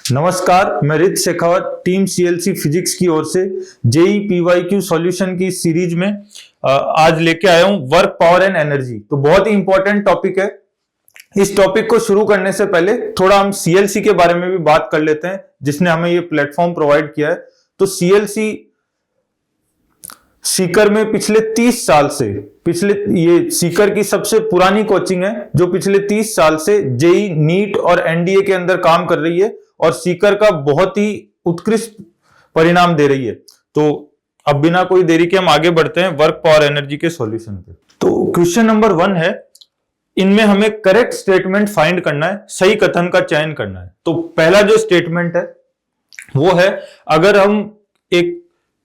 नमस्कार, मैं रित शेखावत टीम सीएलसी फिजिक्स की ओर से जेई पीवाईक्यू सॉल्यूशन की सीरीज में आज लेके आया हूं वर्क पावर एंड एनर्जी। तो बहुत ही इंपॉर्टेंट टॉपिक है। इस टॉपिक को शुरू करने से पहले थोड़ा हम सीएलसी के बारे में भी बात कर लेते हैं, जिसने हमें ये प्लेटफॉर्म प्रोवाइड किया है। तो सीएलसी सीकर में पिछले 30 साल से ये सीकर की सबसे पुरानी कोचिंग है, जो पिछले 30 साल से जेई, नीट और एनडीए के अंदर काम कर रही है और सीकर का बहुत ही उत्कृष्ट परिणाम दे रही है। तो अब बिना कोई देरी के हम आगे बढ़ते हैं वर्क पावर एनर्जी के सॉल्यूशन पे। तो क्वेश्चन नंबर 1 है, इनमें हमें करेक्ट स्टेटमेंट फाइंड करना है, सही कथन का चयन करना है। तो पहला जो स्टेटमेंट है वो है, अगर हम एक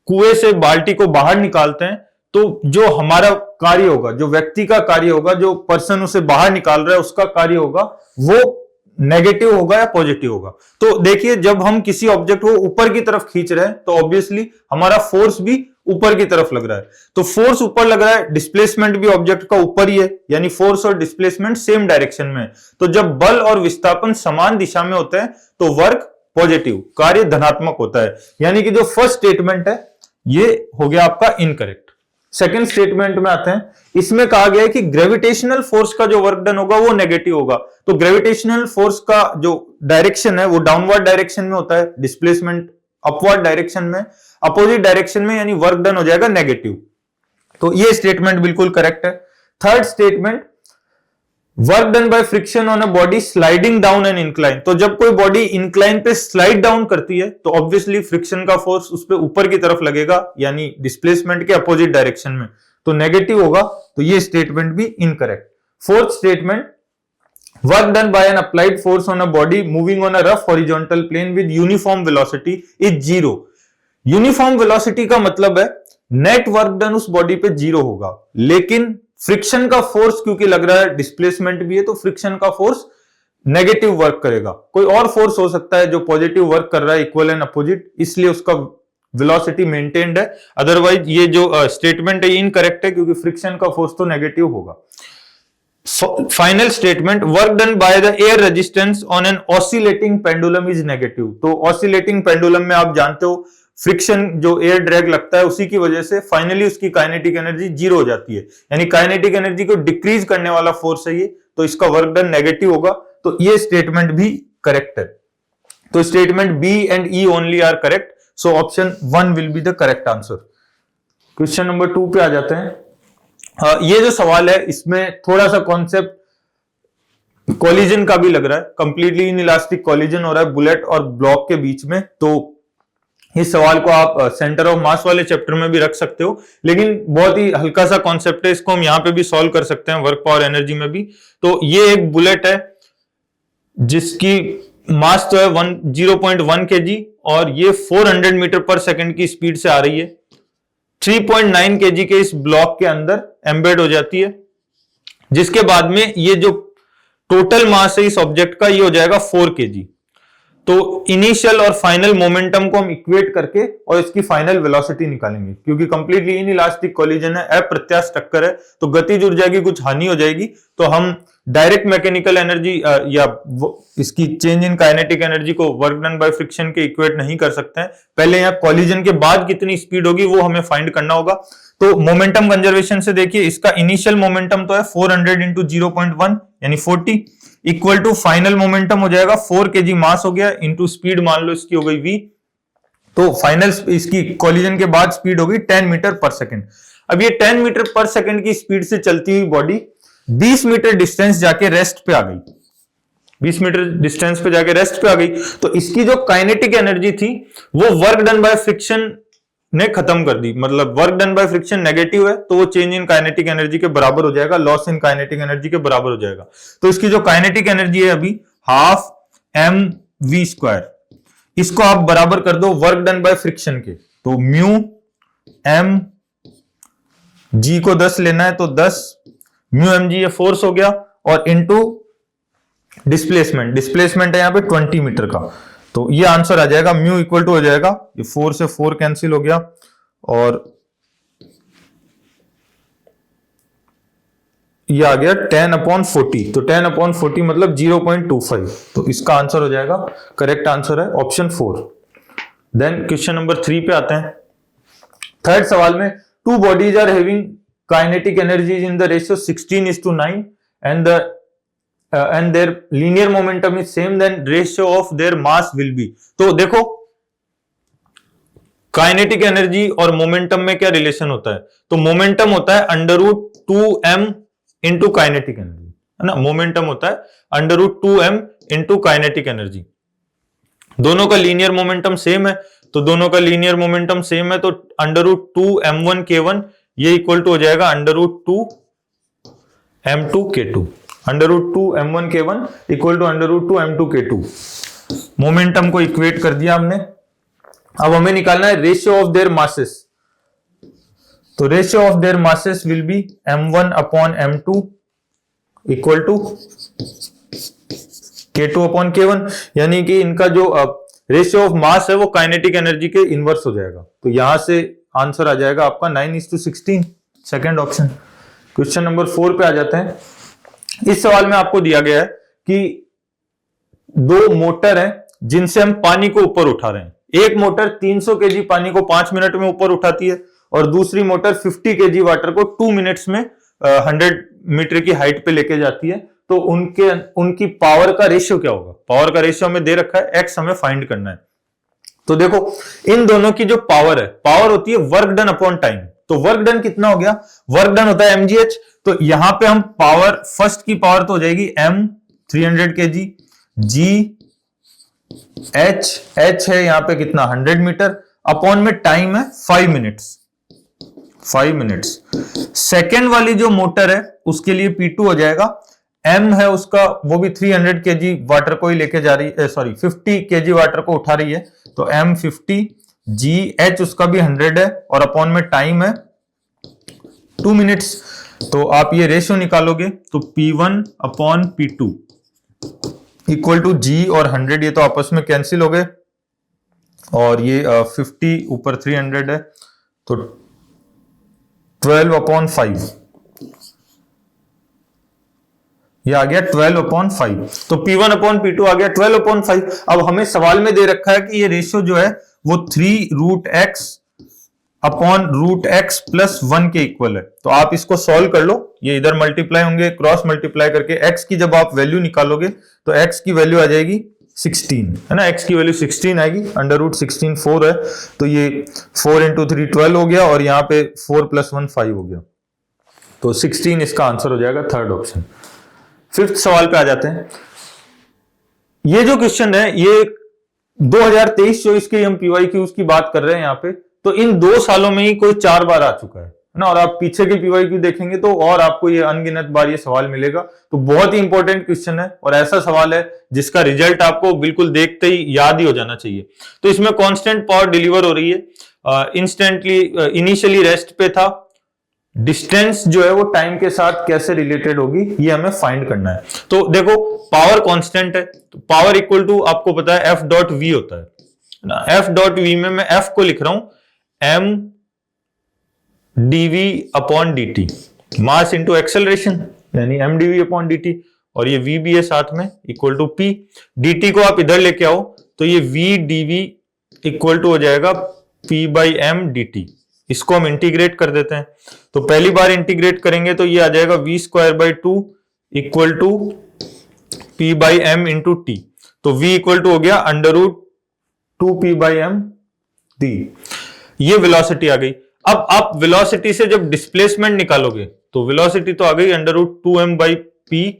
कुएं से बाल्टी को बाहर निकालते हैं तो जो हमारा कार्य होगा, जो व्यक्ति का कार्य होगा, जो पर्सन उसे बाहर निकाल रहा है उसका कार्य होगा, वो नेगेटिव होगा या पॉजिटिव होगा। तो देखिए, जब हम किसी ऑब्जेक्ट को ऊपर की तरफ खींच रहे हैं तो ऑब्वियसली हमारा फोर्स भी ऊपर की तरफ लग रहा है। तो फोर्स ऊपर लग रहा है, डिस्प्लेसमेंट भी ऑब्जेक्ट का ऊपर ही है, यानी फोर्स और डिस्प्लेसमेंट सेम डायरेक्शन में है। तो जब बल और विस्थापन समान दिशा में होते हैं तो वर्क पॉजिटिव, कार्य धनात्मक होता है। यानी कि जो फर्स्ट स्टेटमेंट है ये हो गया आपका इनकरेक्ट। सेकंड स्टेटमेंट में आते हैं, इसमें कहा गया है कि ग्रेविटेशनल फोर्स का जो वर्क डन होगा वो नेगेटिव होगा। तो ग्रेविटेशनल फोर्स का जो डायरेक्शन है वो डाउनवर्ड डायरेक्शन में होता है, डिस्प्लेसमेंट अपवर्ड डायरेक्शन में, अपोजिट डायरेक्शन में, यानी वर्क डन हो जाएगा नेगेटिव। तो ये स्टेटमेंट बिल्कुल करेक्ट है। Third statement, work done by friction on a body sliding down and incline. तो जब कोई बॉडी इंक्लाइन पे स्लाइड डाउन करती है तो ऑब्वियसली फ्रिक्शन का फोर्स उस पे ऊपर की तरफ लगेगा, यानी डिस्प्लेसमेंट के अपोजिट डायरेक्शन में, तो नेगेटिव होगा। तो ये स्टेटमेंट भी incorrect. Fourth statement, work done by an applied force on a body moving on a rough horizontal plane with uniform velocity is zero. Uniform velocity का मतलब है नेट वर्क डन उस बॉडी पे zero होगा, लेकिन friction का force क्योंकि लग रहा है, डिस्प्लेसमेंट भी है, तो फ्रिक्शन का फोर्स नेगेटिव वर्क करेगा। कोई और फोर्स हो सकता है जो पॉजिटिव वर्क कर रहा है, इक्वल एंड अपोजिट, इसलिए उसका वेलोसिटी मेंटेन्ड है। अदरवाइज ये जो स्टेटमेंट है इनकरेक्ट है, क्योंकि फ्रिक्शन का फोर्स तो नेगेटिव होगा। Final statement, work done by the air resistance on an oscillating pendulum is negative. तो ऑसिलेटिंग पेंडुलम में आप जानते हो फ्रिक्शन, जो एयर ड्रैग लगता है, उसी की वजह से फाइनली उसकी काइनेटिक एनर्जी जीरो हो जाती है, यानी काइनेटिक एनर्जी को डिक्रीज करने वाला फोर्स है ये, तो इसका वर्क डन नेगेटिव होगा। तो ये स्टेटमेंट भी करेक्ट है। तो statement B and E only are correct, so option 1 will be the correct answer. Question number 2 पे आ जाते हैं। ये जो सवाल है इसमें थोड़ा सा कॉन्सेप्ट कॉलिजन का भी लग रहा है, कंप्लीटली इनइलास्टिक कॉलिजन हो रहा है बुलेट और ब्लॉक के बीच में। तो इस सवाल को आप सेंटर ऑफ मास वाले चैप्टर में भी रख सकते हो, लेकिन बहुत ही हल्का सा कॉन्सेप्ट है, इसको हम यहां पे भी सॉल्व कर सकते हैं वर्क पावर एनर्जी में भी। तो ये एक बुलेट है जिसकी मास तो है 0.1 kg और ये 400 मीटर पर सेकंड की स्पीड से आ रही है। 3.9 kg के इस ब्लॉक के अंदर एम्बेड हो जाती है, जिसके बाद में ये जो टोटल मास है इस ऑब्जेक्ट का ये हो जाएगा 4 kg। तो इनिशियल और फाइनल मोमेंटम को हम इक्वेट करके और इसकी फाइनल वेलोसिटी निकालेंगे, क्योंकि कंप्लीटली इनइलास्टिक कॉलिजन है, अप्रत्यास्थ टक्कर है, तो गतिज ऊर्जा की कुछ हानि हो जाएगी। तो हम डायरेक्ट मैकेनिकल एनर्जी या इसकी चेंज इन काइनेटिक एनर्जी को वर्क डन बाय फ्रिक्शन के इक्वेट नहीं कर सकते हैं। पहले यहाँ कॉलिजन के बाद कितनी स्पीड होगी वो हमें फाइंड करना होगा। तो मोमेंटम कंजर्वेशन से देखिए, इसका इनिशियल मोमेंटम तो है 400 इंटू 0.1 यानी 40 इक्वल टू फाइनल मोमेंटम हो जाएगा 4 kg मास हो गया इंटू स्पीड मान लो इसकी हो गई v। तो फाइनल इसकी कॉलिजन के बाद स्पीड होगी 10 मीटर पर सेकंड। अब ये 10 मीटर पर सेकंड की स्पीड से चलती हुई बॉडी 20 मीटर डिस्टेंस जाके रेस्ट पे आ गई, 20 मीटर डिस्टेंस पे जाके रेस्ट पे आ गई। तो इसकी जो काइनेटिक एनर्जी थी वो वर्क डन बाय फ्रिक्शन ने खत्म कर दी, मतलब work done by friction negative है तो वो चेंज इन काइनेटिक एनर्जी के बराबर हो जाएगा, लॉस इन काइनेटिक एनर्जी के बराबर हो जाएगा। तो इसकी जो काइनेटिक एनर्जी है अभी ½ mv², इसको आप बराबर कर दो वर्क डन बाय फ्रिक्शन के। तो म्यू m g को 10 लेना है तो 10 म्यू mg ये फोर्स हो गया, और इनटू डिस्प्लेसमेंट, डिस्प्लेसमेंट है यहां पे 20 मीटर का। तो ये आंसर आ जाएगा, म्यू इक्वल टू हो जाएगा, ये 4 से 4 कैंसिल हो गया, और ये आ गया 10/40, तो 10/40 मतलब 0.25, तो इसका आंसर हो जाएगा, करेक्ट आंसर है ऑप्शन 4। देन क्वेश्चन नंबर 3 पे आते हैं। थर्ड सवाल में, two bodies are having kinetic energies in the ratio 16:9 and their linear momentum is same, then ratio of their mass will be. तो देखो काइनेटिक एनर्जी और momentum में क्या रिलेशन होता है, तो मोमेंटम होता है √2m इंटू काइनेटिक एनर्जी, है ना। मोमेंटम होता है √2m इंटू काइनेटिक एनर्जी। दोनों का लीनियर मोमेंटम सेम है, तो दोनों का लीनियर मोमेंटम सेम है, तो √2m1k1 ये इक्वल टू हो जाएगा √2m2k2। √2m1k1 equal to √2m2k2। Momentum को इक्वेट कर दिया हमने। अब हमें निकालना है रेशियो ऑफ देयर मासेस, तो ratio of their masses will be m1/m2 equal to k2/k1, यानी कि इनका जो रेशियो ऑफ मास है वो काइनेटिक एनर्जी के इनवर्स हो जाएगा। तो यहां से आंसर आ जाएगा आपका 9:16, सेकेंड ऑप्शन। क्वेश्चन नंबर 4 पे आ जाते हैं। इस सवाल में आपको दिया गया है कि दो मोटर है जिनसे हम पानी को ऊपर उठा रहे हैं। एक मोटर 300 केजी पानी को 5 मिनट में ऊपर उठाती है और दूसरी मोटर 50 केजी वाटर को 2 मिनट्स में 100 मीटर की हाइट पे लेके जाती है। तो उनकी पावर का रेशियो क्या होगा? पावर का रेशियो हमें दे रखा है, एक्स हमें फाइंड करना है। तो देखो इन दोनों की जो पावर है, पावर होती है वर्क डन अपॉन टाइम। तो वर्क डन कितना हो गया? वर्क डन होता है mgh। तो यहां पे हम पावर, फर्स्ट की पावर तो हो जाएगी m 300 kg, g h है यहां पे कितना 100 मीटर, अपॉन में टाइम है 5 मिनट्स। सेकेंड वाली जो मोटर है उसके लिए P2 हो जाएगा, m है उसका, वो भी 300 kg वाटर को ही लेके जा रही है, सॉरी 50 kg वाटर को उठा रही है, तो m 50, g h उसका भी 100 है और अपॉन में टाइम है 2 मिनट्स। तो आप ये रेशियो निकालोगे तो P1/P2 इक्वल टू g और 100, ये तो आपस में कैंसिल हो गए, और ये 50 ऊपर 300 है, तो 12/5 ये आ गया 12/5। तो P1/P2 आ गया 12/5। अब हमें सवाल में दे रखा है कि ये रेशियो जो है वो 3√x अपॉन √x प्लस 1 के इक्वल है। तो आप इसको सॉल्व कर लो, ये इधर मल्टीप्लाई होंगे, क्रॉस मल्टीप्लाई करके x की जब आप वैल्यू निकालोगे तो x की वैल्यू आ जाएगी 16, है ना। x की वैल्यू 16 आएगी, √16 4 है, तो ये 4 × 3 12 हो गया, और यहाँ पे 4 + 1 5 हो गया, तो 16 इसका आंसर हो जाएगा, थर्ड ऑप्शन। फिफ्थ सवाल पे आ जाते हैं। ये जो क्वेश्चन है ये 2023-24 के हम PYQs की बात कर रहे हैं यहाँ पे, तो इन 2 सालों में ही कोई 4 बार आ चुका है ना, और आप पीछे के PYQ देखेंगे तो और आपको ये अनगिनत बार ये सवाल मिलेगा। तो बहुत ही इंपॉर्टेंट क्वेश्चन है, और ऐसा सवाल है जिसका रिजल्ट आपको बिल्कुल देखते ही याद ही हो जाना चाहिए। तो इसमें कांस्टेंट पावर डिलीवर हो रही है, इंस्टेंटली इनिशियली रेस्ट पे था, डिस्टेंस जो है वो टाइम के साथ कैसे रिलेटेड होगी ये हमें फाइंड करना है। तो देखो पावर कांस्टेंट है, तो पावर इक्वल टू आपको पता है F.V होता है ना। F.V में मैं F को लिख रहा हूं mdv/dt, मास इंटू एक्सेलरेशन, यानी mdv/dt, और ये v भी है साथ में, इक्वल टू p। dt को आप इधर लेके आओ तो ये v/dv इक्वल टू हो जाएगा p/m dt। इसको हम इंटीग्रेट कर देते हैं, तो पहली बार इंटीग्रेट करेंगे तो ये आ जाएगा v²/2 equal to p/m into t। तो v इक्वल टू हो गया √2p/m d। ये वेलोसिटी आ गई। अब आप वेलोसिटी से जब डिस्प्लेसमेंट निकालोगे तो वेलोसिटी तो आ गई √2m/p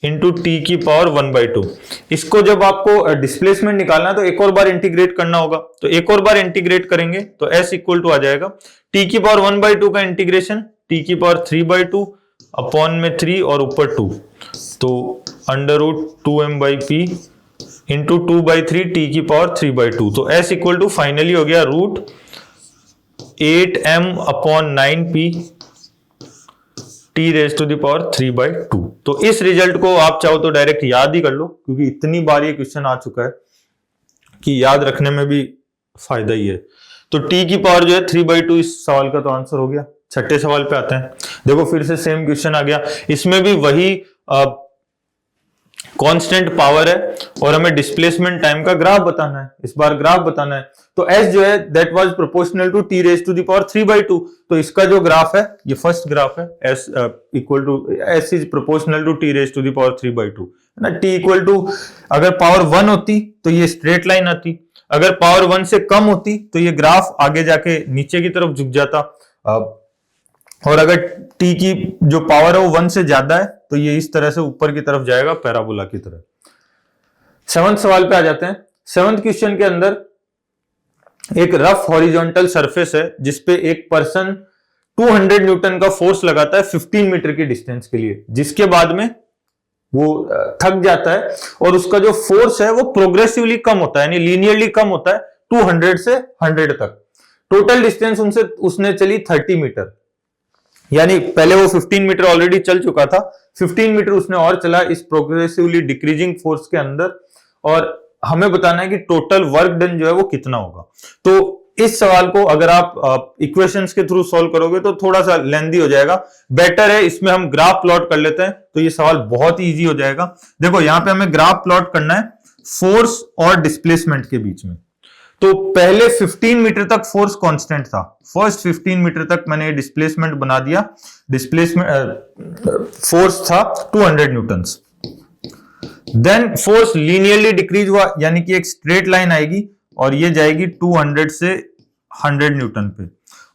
इंटू टी की पावर 1/2। इसको जब आपको डिस्प्लेसमेंट निकालना है तो एक और बार इंटीग्रेट करना होगा, तो एक और बार इंटीग्रेट करेंगे तो s इक्वल टू आ जाएगा टी की पावर 1/2 का इंटीग्रेशन टी की पावर 3/2 अपॉन में 3 और ऊपर 2, तो √2m/p इंटू 2/3 टी की पावर 3/2। तो s इक्वल टू फाइनली हो गया √8m/9p t⁻³ 3/2। तो इस रिजल्ट को आप चाहो तो डायरेक्ट याद ही कर लो, क्योंकि इतनी बार ये क्वेश्चन आ चुका है कि याद रखने में भी फायदा ही है। तो t की पावर जो है 3/2 इस सवाल का तो आंसर हो गया। छठे सवाल पे आते हैं। देखो फिर से सेम क्वेश्चन आ गया, इसमें भी वही कांस्टेंट पावर है और हमें डिस्प्लेसमेंट टाइम का ग्राफ बताना है, इस बार ग्राफ बताना है। तो s जो है that was proportional to t raise to the power 3/2, तो इसका जो ग्राफ है ये फर्स्ट ग्राफ है, s equal to s is proportional to t raise to the power 3/2 है ना। t इक्वल टू अगर पावर 1 होती तो ये स्ट्रेट लाइन आती, अगर पावर 1 से कम होती तो ये ग्राफ आगे जाके नीचे की तरफ झुक जाता, और अगर t की जो पावर है वो 1 से ज्यादा है तो ये इस तरह से ऊपर की तरफ जाएगा पैराबोला की तरह। 7वें सवाल पे आ जाते हैं। 7वें क्वेश्चन के अंदर एक रफ हॉरिजॉन्टल सरफेस है जिसपे एक पर्सन 200 न्यूटन का फोर्स लगाता है 15 मीटर की डिस्टेंस के लिए, जिसके बाद में वो थक जाता है और उसका जो फोर्स है वो प्रोग्रेसिवली कम होता है, यानी लीनियरली कम होता है 200 से 100 तक। टोटल डिस्टेंस उसने चली 30 मीटर, यानी पहले वो 15 मीटर ऑलरेडी चल चुका था, 15 मीटर उसने और चला इस प्रोग्रेसिवली डिक्रीजिंग फोर्स के अंदर, और हमें बताना है कि टोटल वर्क डन जो है वो कितना होगा। तो इस सवाल को अगर आप इक्वेशंस के थ्रू सॉल्व करोगे तो थोड़ा सा लेंथी हो जाएगा, बेटर है इसमें हम ग्राफ प्लॉट कर लेते हैं तो ये सवाल बहुत ही इजी हो जाएगा। देखो यहां पे हमें ग्राफ प्लॉट करना है फोर्स और डिस्प्लेसमेंट के बीच में। तो पहले 15 मीटर तक फोर्स कांस्टेंट था, फर्स्ट 15 मीटर तक मैंने डिस्प्लेसमेंट बना दिया, डिस्प्लेसमेंट फोर्स था 200 newtons. Then force linearly decrease हुआ, यानी कि एक स्ट्रेट लाइन आएगी और ये जाएगी 200 से 100 न्यूटन पे,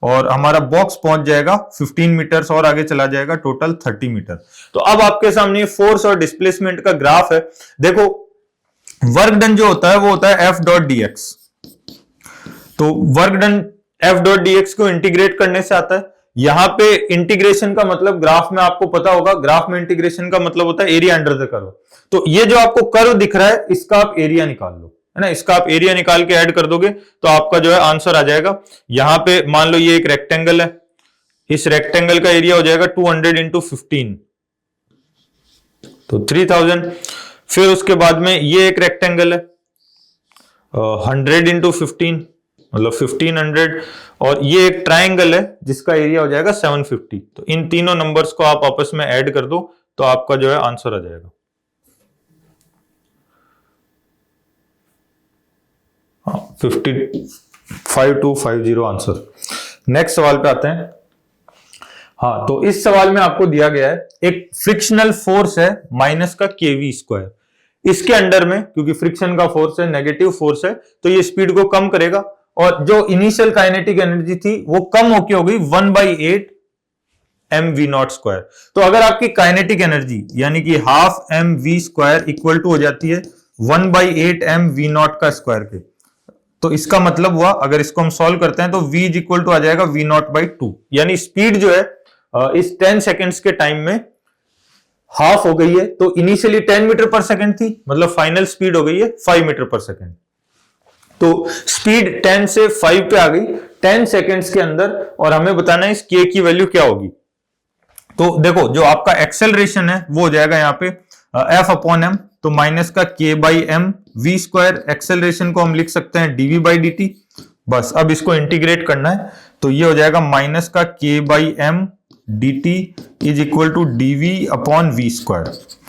और हमारा बॉक्स पहुंच जाएगा 15 मीटर और आगे चला जाएगा टोटल 30 मीटर। तो अब आपके सामने फोर्स और डिस्प्लेसमेंट का ग्राफ है। देखो वर्क डन जो होता है वो होता है F डॉट dx, तो work done F dot dx को इंटीग्रेट करने से आता है। यहां पे इंटीग्रेशन का मतलब ग्राफ में आपको पता होगा, ग्राफ में इंटीग्रेशन का मतलब होता है एरिया अंडर द कर्व। तो ये जो आपको कर्व दिख रहा है इसका आप एरिया निकाल लो, है ना, इसका आप एरिया निकाल के ऐड कर दोगे तो आपका जो है आंसर आ जाएगा। यहां पे मान लो ये एक रेक्टेंगल है, इस रेक्टेंगल का एरिया हो जाएगा 200 इंटू 15, तो 3000। फिर उसके बाद में ये एक रेक्टेंगल है 100 इंटू 15 मतलब 1500, और ये एक ट्राइंगल है जिसका एरिया हो जाएगा 750। तो इन तीनों नंबर्स को आप आपस में ऐड कर दो तो आपका जो है आंसर आ जाएगा। 5250 आंसर। नेक्स्ट सवाल पे आते हैं। हाँ, तो इस सवाल में आपको दिया गया है एक फ्रिक्शनल फोर्स है माइनस का kv²। इसके अंडर में क्योंकि फ्रिक्शन का फोर्स है, नेगेटिव फोर्स है, तो ये स्पीड को कम करेगा, और जो इनिशियल काइनेटिक एनर्जी थी वो कम होके हो गई 1/8 mv02। तो अगर आपकी काइनेटिक एनर्जी यानी कि हाफ mv² इक्वल टू हो जाती है 1/8 mv0 का स्क्वायर के, तो इसका मतलब हुआ अगर इसको हम सॉल्व करते हैं तो v इज इक्वल टू आ जाएगा v0/2, यानी स्पीड जो है इस 10 सेकेंड्स के टाइम में हाफ हो गई है। तो इनिशियली 10 मीटर पर सेकेंड थी, मतलब फाइनल स्पीड हो गई है 5 मीटर पर सेकेंड। तो स्पीड 10 से 5 पे आ गई 10 सेकेंड्स के अंदर, और हमें बताना है इस k की वैल्यू क्या होगी। तो देखो जो आपका एक्सेलरेशन है वो हो जाएगा यहाँ पे F/m, तो माइनस का k/m v²। एक्सेलरेशन को हम लिख सकते हैं dv/dt। बस अब इसको इंटीग्रेट करना है तो ये हो जाएगा माइनस का k/m dt is equal to dv/v²।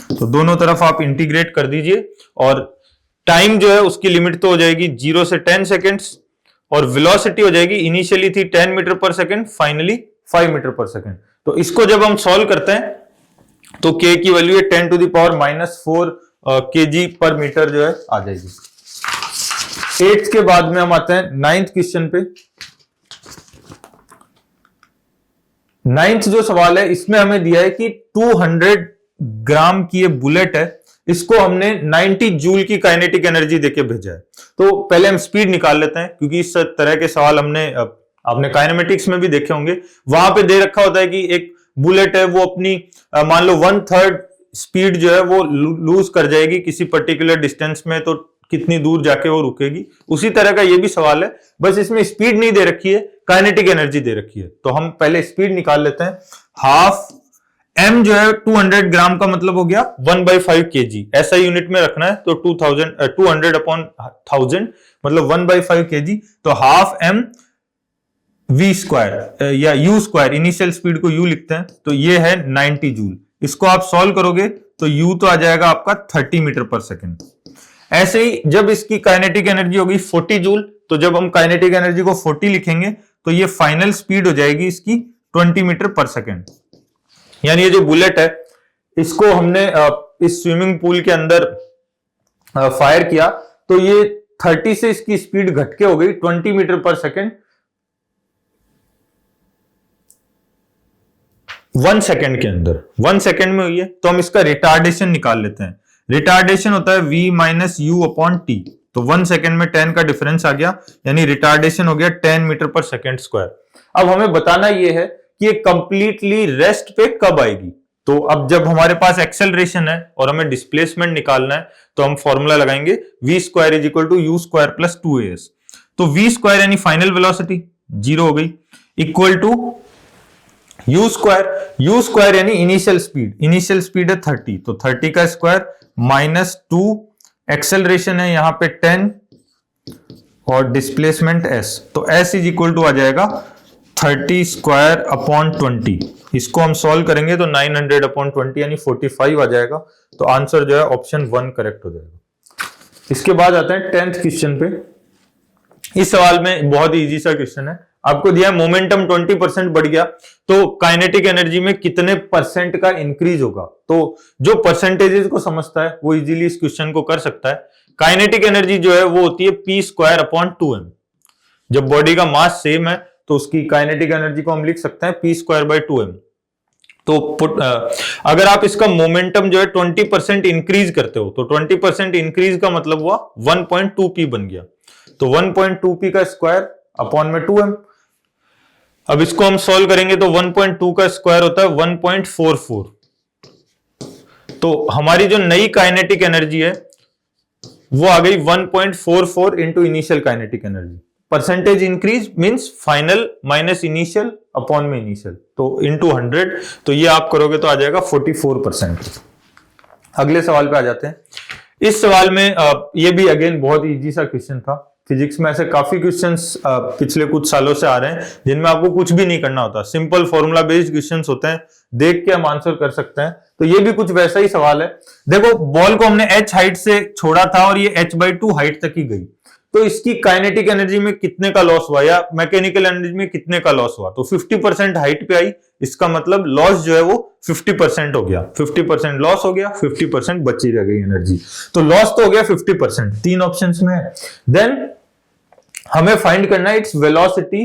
तो दोनों तरफ आप इंटीग्रेट कर दीजिए, और टाइम जो है उसकी लिमिट तो हो जाएगी 0 से 10 सेकेंड्स, और वेलोसिटी हो जाएगी इनिशियली थी 10 मीटर पर सेकेंड, फाइनली 5 मीटर पर सेकेंड। तो इसको जब हम सॉल्व करते हैं तो k की वैल्यू है 10⁻⁻⁴ kg पर मीटर जो है आ जाएगी। 8th के बाद में हम आते हैं 9th क्वेश्चन पे। 9th जो सवाल है इसमें हमें दिया है कि 200 ग्राम की ये बुलेट है, इसको हमने 90 जूल की काइनेटिक एनर्जी देके भेजा है। तो पहले हम स्पीड निकाल लेते हैं, क्योंकि इस तरह के सवाल आपने काइनेमेटिक्स में भी देखे होंगे। वहां पे दे रखा होता है कि एक बुलेट है वो अपनी मान लो 1/3 स्पीड जो है वो लूज कर जाएगी किसी पर्टिकुलर डिस्टेंस में, तो कितनी दूर जाके वो रुकेगी। उसी तरह का ये भी सवाल है, बस इसमें स्पीड नहीं दे रखी है, काइनेटिक एनर्जी दे रखी है। तो हम पहले स्पीड निकाल लेते हैं। हाफ m जो है 200 ग्राम का मतलब हो गया 1/5 kg, ऐसा यूनिट में रखना है। तो 200/1000 मतलब 1/5 kg। तो हाफ m v स्क्वायर या u स्क्वायर, इनिशियल स्पीड को u लिखते हैं, तो ये है 90 जूल। इसको आप सॉल्व करोगे तो u तो आ जाएगा आपका 30 मीटर पर सेकेंड। ऐसे ही जब इसकी काइनेटिक एनर्जी होगी 40 जूल, तो जब हम काइनेटिक एनर्जी को 40 लिखेंगे तो ये फाइनल स्पीड हो जाएगी इसकी 20 मीटर पर सेकेंड। यानी ये जो बुलेट है इसको हमने इस स्विमिंग पूल के अंदर फायर किया तो ये 30 से इसकी स्पीड घट के हो गई 20 मीटर पर सेकेंड 1 सेकेंड के अंदर, 1 सेकेंड में हुई है। तो हम इसका रिटार्डेशन निकाल लेते हैं। रिटार्डेशन होता है v minus you upon T, तो 1 सेकेंड में 10 का डिफरेंस आ गया, यानी रिटार्डेशन हो गया 10 मीटर पर सेकेंड स्क्वायर। अब हमें बताना यह है कि ये कंप्लीटली रेस्ट पे कब आएगी। तो अब जब हमारे पास एक्सेलरेशन है और हमें डिस्प्लेसमेंट निकालना है तो हम फॉर्मूला लगाएंगे v square is equal to u square plus 2as। तो v स्क्वायर यानी फाइनल वेलोसिटी 0 हो गई, इक्वल टू यू स्क्वायर यानी इनिशियल स्पीड है 30, तो 30 का स्क्वायर माइनस 2, एक्सेलरेशन है यहां पे 10 और डिस्प्लेसमेंट s, तो s इज इक्वल टू आ जाएगा 30 स्क्वायर अपॉन 20। इसको हम सॉल्व करेंगे तो 900 अपॉन 20 यानी 45 आ जाएगा। तो आंसर जो है ऑप्शन 1 करेक्ट हो जाएगा। इसके बाद आते हैं 10th क्वेश्चन पे। इस सवाल में बहुत इजी सा क्वेश्चन है, आपको दिया है मोमेंटम 20% बढ़ गया तो काइनेटिक एनर्जी में कितने परसेंट का इंक्रीज होगा। तो जो परसेंटेजेस को समझता है वो इजीली इस क्वेश्चन को कर सकता है। काइनेटिक एनर्जी जो है वो होती है p स्क्वायर अपॉन 2m। जब बॉडी का मास सेम है तो उसकी काइनेटिक एनर्जी को हम लिख सकते हैं p स्क्वायर बाय 2m। तो अगर आप इसका मोमेंटम जो है 20% इंक्रीज करते हो तो 20% इंक्रीज का मतलब हुआ 1.2p बन गया, तो 1.2p का स्क्वायर अपॉन में 2m। अब इसको हम सॉल्व करेंगे तो 1.2 का स्क्वायर होता है 1.44। तो हमारी जो नई काइनेटिक एनर्जी है वो आ गई 1.44 into initial kinetic energy. Percentage increase means final minus initial upon में इनिशियल, तो इंटू 100, तो ये आप करोगे तो आ जाएगा 44%। अगले सवाल पे आ जाते हैं। इस सवाल में ये भी अगेन बहुत इजी सा क्वेश्चन था। फिजिक्स में ऐसे काफी क्वेश्चंस पिछले कुछ सालों से आ रहे हैं जिनमें आपको कुछ भी नहीं करना होता, सिंपल फॉर्मूला बेस्ड क्वेश्चंस होते हैं, देख के हम आंसर कर सकते हैं। तो ये भी कुछ वैसा ही सवाल है। देखो बॉल को हमने h हाइट से छोड़ा था और ये h/2 हाइट तक ही गई, तो इसकी काइनेटिक एनर्जी में कितने का लॉस हुआ या मैकेनिकल एनर्जी में कितने का लॉस हुआ। तो 50% हाइट पे आई, इसका मतलब लॉस जो है वो 50% हो गया, 50% लॉस हो गया, 50% बची रह गई एनर्जी। तो लॉस तो हो गया 50%, 3 ऑप्शंस में है। देन हमें फाइंड करना है its velocity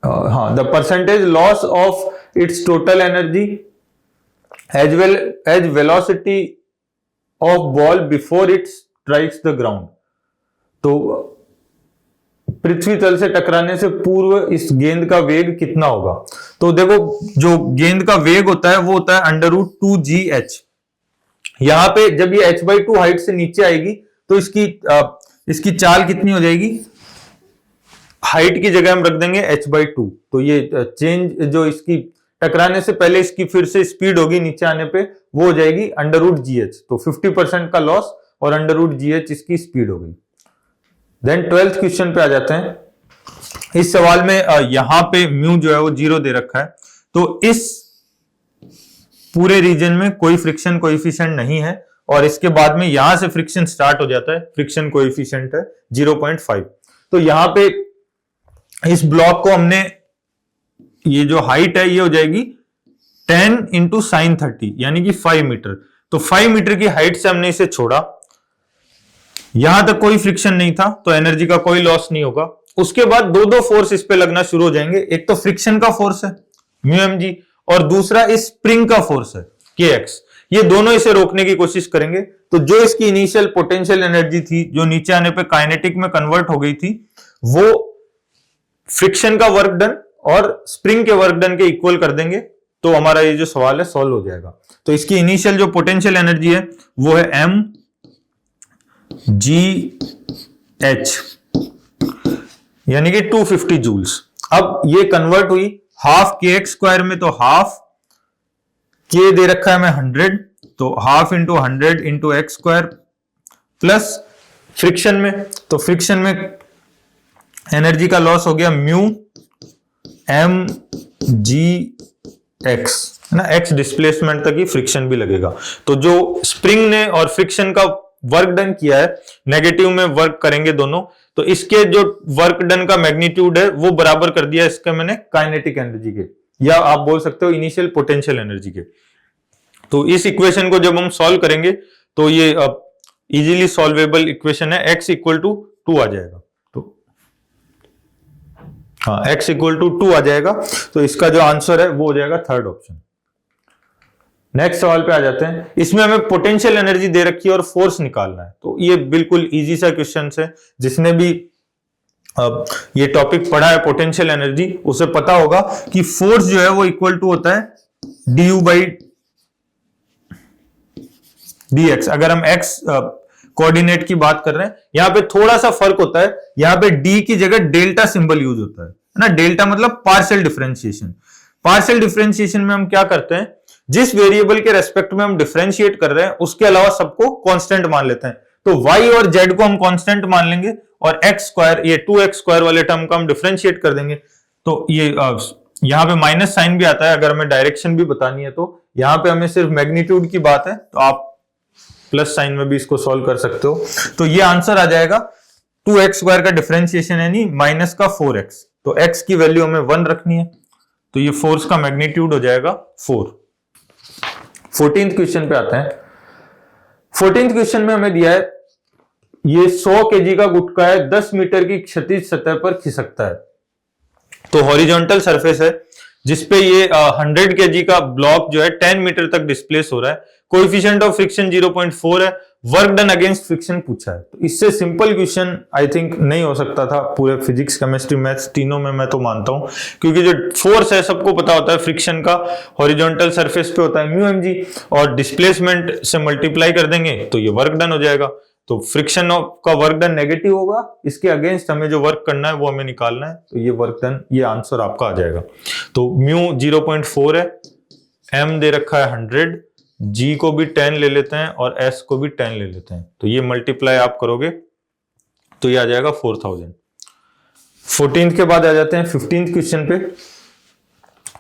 the percentage loss of its total energy as well as velocity of ball before it strikes the ground. तो पृथ्वी तल से टकराने से पूर्व इस गेंद का वेग कितना होगा। तो देखो जो गेंद का वेग होता है वो होता है √2gh। यहां पे जब ये h/2 हाइट से नीचे आएगी तो इसकी चाल कितनी हो जाएगी, हाइट की जगह हम रख देंगे h/2। तो ये चेंज जो इसकी टकराने से पहले इसकी फिर से स्पीड होगी नीचे आने पे वो हो जाएगी √gh। तो 50% का लॉस और √gh इसकी स्पीड हो गई। देन 12th क्वेश्चन पे आ जाते हैं। इस सवाल में यहां पे म्यू जो है वो 0 दे रखा है, तो इस पूरे रीजन में कोई फ्रिक्शन कोएफिशिएंट नहीं है और इसके बाद में यहां से फ्रिक्शन स्टार्ट हो जाता है, फ्रिक्शन कोएफिशिएंट है 0.5। तो यहां पे इस ब्लॉक को हमने, ये जो हाइट है ये हो जाएगी 10 इंटू साइन 30 यानी कि 5 मीटर। तो 5 मीटर की हाइट से हमने इसे छोड़ा, यहां तक कोई फ्रिक्शन नहीं था तो एनर्जी का कोई लॉस नहीं होगा। उसके बाद दो फोर्स इस पे लगना शुरू हो जाएंगे, एक तो फ्रिक्शन का फोर्स है μmg और दूसरा इस स्प्रिंग का फोर्स है kx। ये दोनों इसे रोकने की कोशिश करेंगे। तो जो इसकी इनिशियल पोटेंशियल एनर्जी थी जो नीचे आने पे काइनेटिक में कन्वर्ट हो गई थी वो फ्रिक्शन का वर्क डन और स्प्रिंग के वर्क डन के इक्वल कर देंगे, तो हमारा ये जो सवाल है सॉल्व हो जाएगा। तो इसकी इनिशियल जो पोटेंशियल एनर्जी है वो है mgh यानी कि 250 जूल्स। अब ये कन्वर्ट हुई हाफ kx स्क्वायर में, तो हाफ k दे रखा है मैं 100, तो half into 100 into x square plus friction में, तो फ्रिक्शन में एनर्जी का लॉस हो गया म्यू एम जी एक्स, है ना, एक्स डिस्प्लेसमेंट तक ही फ्रिक्शन भी लगेगा। तो जो स्प्रिंग ने और फ्रिक्शन का वर्क डन किया है, नेगेटिव में वर्क करेंगे दोनों, तो इसके जो वर्क डन का मैग्नीट्यूड है वो बराबर कर दिया इसके मैंने काइनेटिक एनर्जी के, या आप बोल सकते हो इनिशियल पोटेंशियल एनर्जी के। तो इस इक्वेशन को जब हम सॉल्व करेंगे तो ये इजीली सॉल्वेबल इक्वेशन है, x इक्वल टू 2 आ जाएगा। तो हाँ, x इक्वल टू 2 आ जाएगा। तो इसका जो आंसर है वो हो जाएगा थर्ड ऑप्शन। नेक्स्ट सवाल पे आ जाते हैं। इसमें हमें पोटेंशियल एनर्जी दे रखी है और फोर्स निकालना है। तो ये बिल्कुल इजी सा क्वेश्चन है, जिसने भी ये टॉपिक पढ़ा है पोटेंशियल एनर्जी उसे पता होगा कि फोर्स जो है वो इक्वल टू होता है du बाई dx। अगर हम x कोऑर्डिनेट की बात कर रहे हैं, यहां पे थोड़ा सा फर्क होता है, यहां पे d की जगह डेल्टा सिंबल यूज होता है ना। डेल्टा मतलब पार्शियल डिफरेंशिएशन। पार्शियल डिफरेंशिएशन में हम क्या करते हैं, जिस वेरिएबल के रेस्पेक्ट में हम डिफरेंशिएट कर रहे हैं उसके अलावा सबको कांस्टेंट मान लेते हैं। तो y और z को हम कांस्टेंट मान लेंगे और x स्क्वायर, ये 2x स्क्वायर वाले टर्म को हम डिफरेंशिएट कर देंगे। तो ये यहां पे माइनस साइन भी आता है, अगर हमें डायरेक्शन भी बतानी है। तो यहां पे हमें सिर्फ मैग्नीट्यूड की बात है, तो आप प्लस साइन में भी इसको सॉल्व कर सकते हो। तो ये आंसर आ जाएगा 2x स्क्वायर का डिफरेंशिएशन यानी माइनस का 4x। तो x की वैल्यू हमें 1 रखनी है, तो ये फोर्स का मैग्नीट्यूड हो जाएगा 4। 14th क्वेश्चन पे आते हैं। 14th क्वेश्चन में हमें दिया है ये 100 केजी का गुटका है, 10 मीटर की क्षैतिज सतह पर खिसकता है। तो हॉरिजॉन्टल सरफेस है जिसपे ये 100 केजी का ब्लॉक जो है 10 मीटर तक डिस्प्लेस हो रहा है। कोएफिशिएंट ऑफ फ्रिक्शन 0.4 है। वर्क डन अगेंस्ट फ्रिक्शन पूछा है। तो इससे सिंपल क्वेश्चन आई थिंक नहीं हो सकता था पूरे फिजिक्स, केमिस्ट्री, मैथ्स तीनों में, मैं तो मानता हूं, क्योंकि जो फोर्स है सबको पता होता है फ्रिक्शन का हॉरिजॉन्टल सरफेस पे होता है म्यू एम जी, और डिस्प्लेसमेंट से मल्टीप्लाई कर देंगे तो ये वर्क डन हो जाएगा। तो फ्रिक्शन का वर्क डन नेगेटिव होगा, इसके अगेंस्ट हमें जो वर्क करना है वो हमें निकालना है। तो ये वर्क डन, ये आंसर आपका आ जाएगा। तो म्यू 0.4 है, m दे रखा है 100, g को भी 10 ले लेते हैं और s को भी 10 ले लेते हैं। तो ये मल्टीप्लाई आप करोगे तो ये आ जाएगा 4000। 14th के बाद आ जाते हैं 15th क्वेश्चन पे।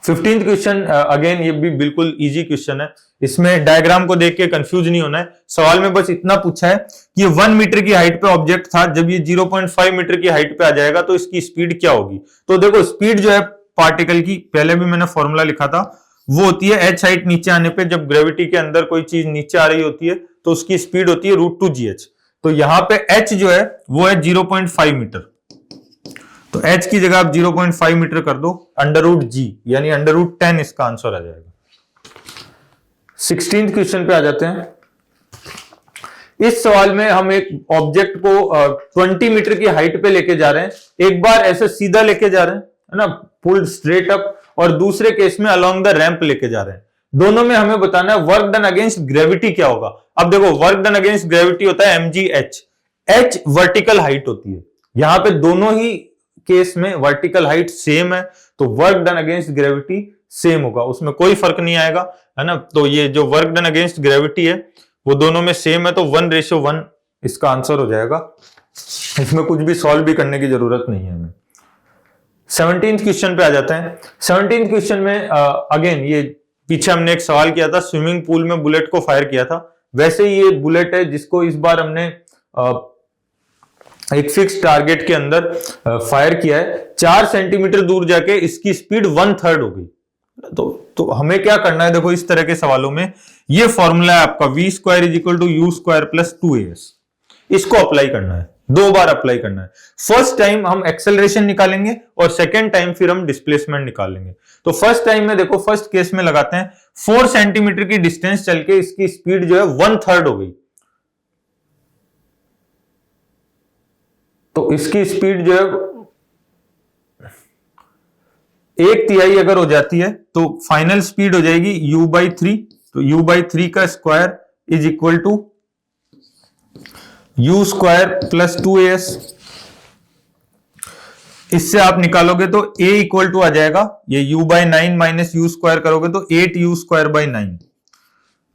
15th क्वेश्चन अगेन ये भी बिल्कुल इजी क्वेश्चन है। इसमें डायग्राम को देख के कंफ्यूज नहीं होना है। सवाल में बस इतना पूछा है कि ये 1 मीटर की हाइट पे ऑब्जेक्ट था, जब ये 0.5 मीटर की हाइट पे आ जाएगा तो इसकी स्पीड क्या होगी। तो देखो स्पीड जो है पार्टिकल की, पहले भी मैंने फॉर्मूला लिखा था, वो होती है h हाइट नीचे आने पे, जब ग्रेविटी के अंदर कोई चीज नीचे आ रही होती है तो उसकी स्पीड होती है √2gh। तो यहां पे h जो है वो है 0.5 मीटर। तो h की जगह आप 0.5 मीटर कर दो, √g यानी √10 इसका आंसर आ जाएगा। 16th क्वेश्चन पे आ जाते हैं। इस सवाल में हम एक ऑब्जेक्ट को 20 मीटर की हाइट पे लेके जा रहे हैं। एक बार ऐसे सीधा लेके जा रहे हैं, है ना, पुल स्ट्रेट अप, और दूसरे केस में अलोंग द रैंप लेके जा रहे हैं। दोनों में हमें बताना है वर्क डन अगेंस्ट ग्रेविटी क्या होगा। अब देखो वर्क डन अगेंस्ट ग्रेविटी होता है mgh। h वर्टिकल हाइट होती है, यहां पे दोनों ही केस में वर्टिकल हाइट सेम है, तो work done against gravity same होगा, उसमें कोई फर्क नहीं आएगा, है ना। तो ये जो वर्क डन अगेंस्ट ग्रेविटी है वो दोनों में सेम है, तो 1:1 इसका आंसर हो जाएगा। इसमें कुछ भी सॉल्व भी करने की जरूरत नहीं है हमें। 17th क्वेश्चन पे आ जाते हैं। 17th क्वेश्चन में अगेन ये पीछे हमने एक सवाल किया था, स्विमिंग पूल में बुलेट को फायर किया था, वैसे ही ये बुलेट है जिसको इस बार हमने एक फिक्स टारगेट के अंदर फायर किया है। 4 सेंटीमीटर दूर जाके इसकी स्पीड 1/3 हो गई। तो हमें क्या करना है, देखो इस तरह के सवालों में ये फॉर्मूला है आपका v² = u² + 2as। इसको अप्लाई करना है, 2 बार अप्लाई करना है। फर्स्ट टाइम हम एक्सेलरेशन निकालेंगे और सेकेंड टाइम फिर हम डिस्प्लेसमेंट निकालेंगे। तो फर्स्ट टाइम में देखो, फर्स्ट केस में लगाते हैं 4 सेंटीमीटर की डिस्टेंस चल के इसकी स्पीड जो है 1/3 हो गई। तो इसकी स्पीड जो है 1/3 अगर हो जाती है तो फाइनल स्पीड हो जाएगी u/3। तो u/3 का स्क्वायर = u² + 2as। इससे आप निकालोगे तो a = आ जाएगा, ये u/9 - u² करोगे तो 8u² / 9।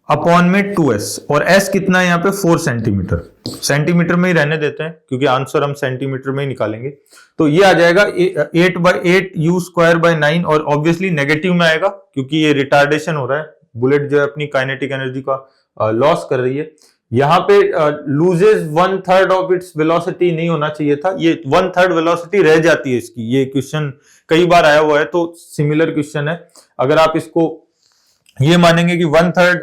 अपॉन में 2s, और s कितना है यहाँ पे 4 सेंटीमीटर। सेंटीमीटर में ही रहने देते हैं क्योंकि आंसर हम सेंटीमीटर में ही निकालेंगे। तो ये आ जाएगा 8/8 u स्क्वायर बाय 9, और ऑब्वियसली नेगेटिव में आएगा क्योंकि ये रिटार्डेशन हो रहा है, बुलेट जो है अपनी काइनेटिक एनर्जी का लॉस कर रही है। यहाँ पे लूजेस 1/3 ऑफ इट्स वेलोसिटी नहीं होना चाहिए था, ये 1/3 वेलोसिटी रह जाती है इसकी। ये क्वेश्चन कई बार आया हुआ है, तो सिमिलर क्वेश्चन है। अगर आप इसको ये मानेंगे कि 1/3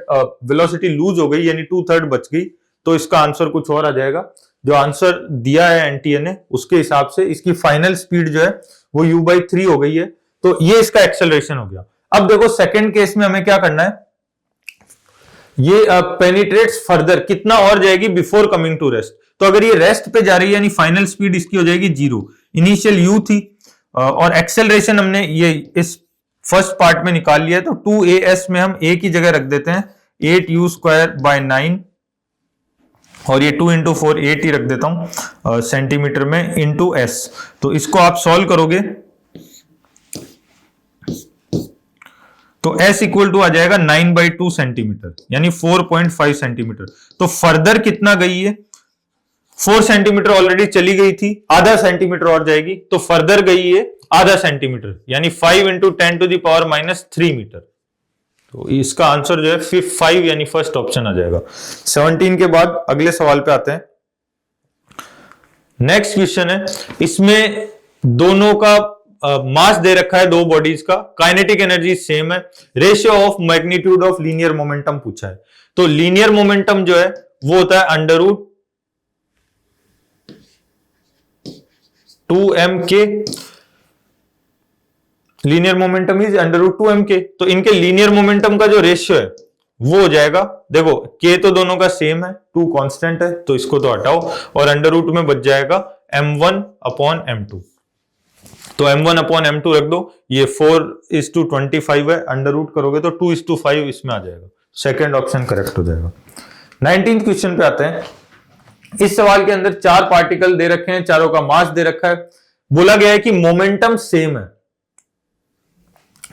वेलोसिटी लूज हो गई यानी 2/3 बच गई, तो इसका आंसर कुछ और आ जाएगा। जो आंसर दिया है एनटीए ने उसके हिसाब से इसकी फाइनल स्पीड जो है वो u/3 हो गई है। तो ये इसका एक्सेलरेशन हो गया। अब देखो सेकंड केस में हमें क्या करना है, ये पेनिट्रेट्स फर्दर, कितना और जाएगी बिफोर कमिंग टू रेस्ट। तो अगर ये रेस्ट पे जा रही है यानी फाइनल स्पीड इसकी हो जाएगी 0, इनिशियल u थी और एक्सेलरेशन हमने ये इस फर्स्ट पार्ट में निकाल लिया है, तो 2as में हम a की जगह रख देते हैं 8u स्क्वायर बाय 9, और ये 2 × 4 8 ही रख देता हूं सेंटीमीटर में इंटू s। तो इसको आप सॉल्व करोगे तो s इक्वल टू आ जाएगा 9/2 सेंटीमीटर यानी 4.5 सेंटीमीटर। तो फर्दर कितना गई है, 4 सेंटीमीटर ऑलरेडी चली गई थी, आधा सेंटीमीटर और जाएगी, तो फर्दर गई है आधा सेंटीमीटर यानी 5 × 10⁻³ मीटर। तो इसका आंसर जो है 5 यानी फर्स्ट ऑप्शन आ जाएगा। 17 के बाद अगले सवाल पे आते हैं। नेक्स्ट क्वेश्चन है, इसमें दोनों का मास दे रखा है, दो बॉडीज का, काइनेटिक एनर्जी सेम है, ratio of magnitude of linear momentum पूछा है। तो लीनियर मोमेंटम जो है वो होता है √2mk, linear momentum is √2mk। तो इनके लीनियर मोमेंटम का जो रेशियो है वो हो जाएगा, देखो k तो दोनों का सेम है, 2 कांस्टेंट है तो इसको तो हटाओ, और √2 में बच जाएगा m1/m2। तो m1/m2 रख दो, ये 4:25 है, अंडर रूट करोगे तो 2:5 इसमें आ जाएगा। सेकेंड ऑप्शन करेक्ट हो जाएगा। 19th क्वेश्चन पे आते हैं। इस सवाल के अंदर 4 पार्टिकल दे रखे हैं, चारों का मास दे रखा है, बोला गया है कि मोमेंटम सेम है।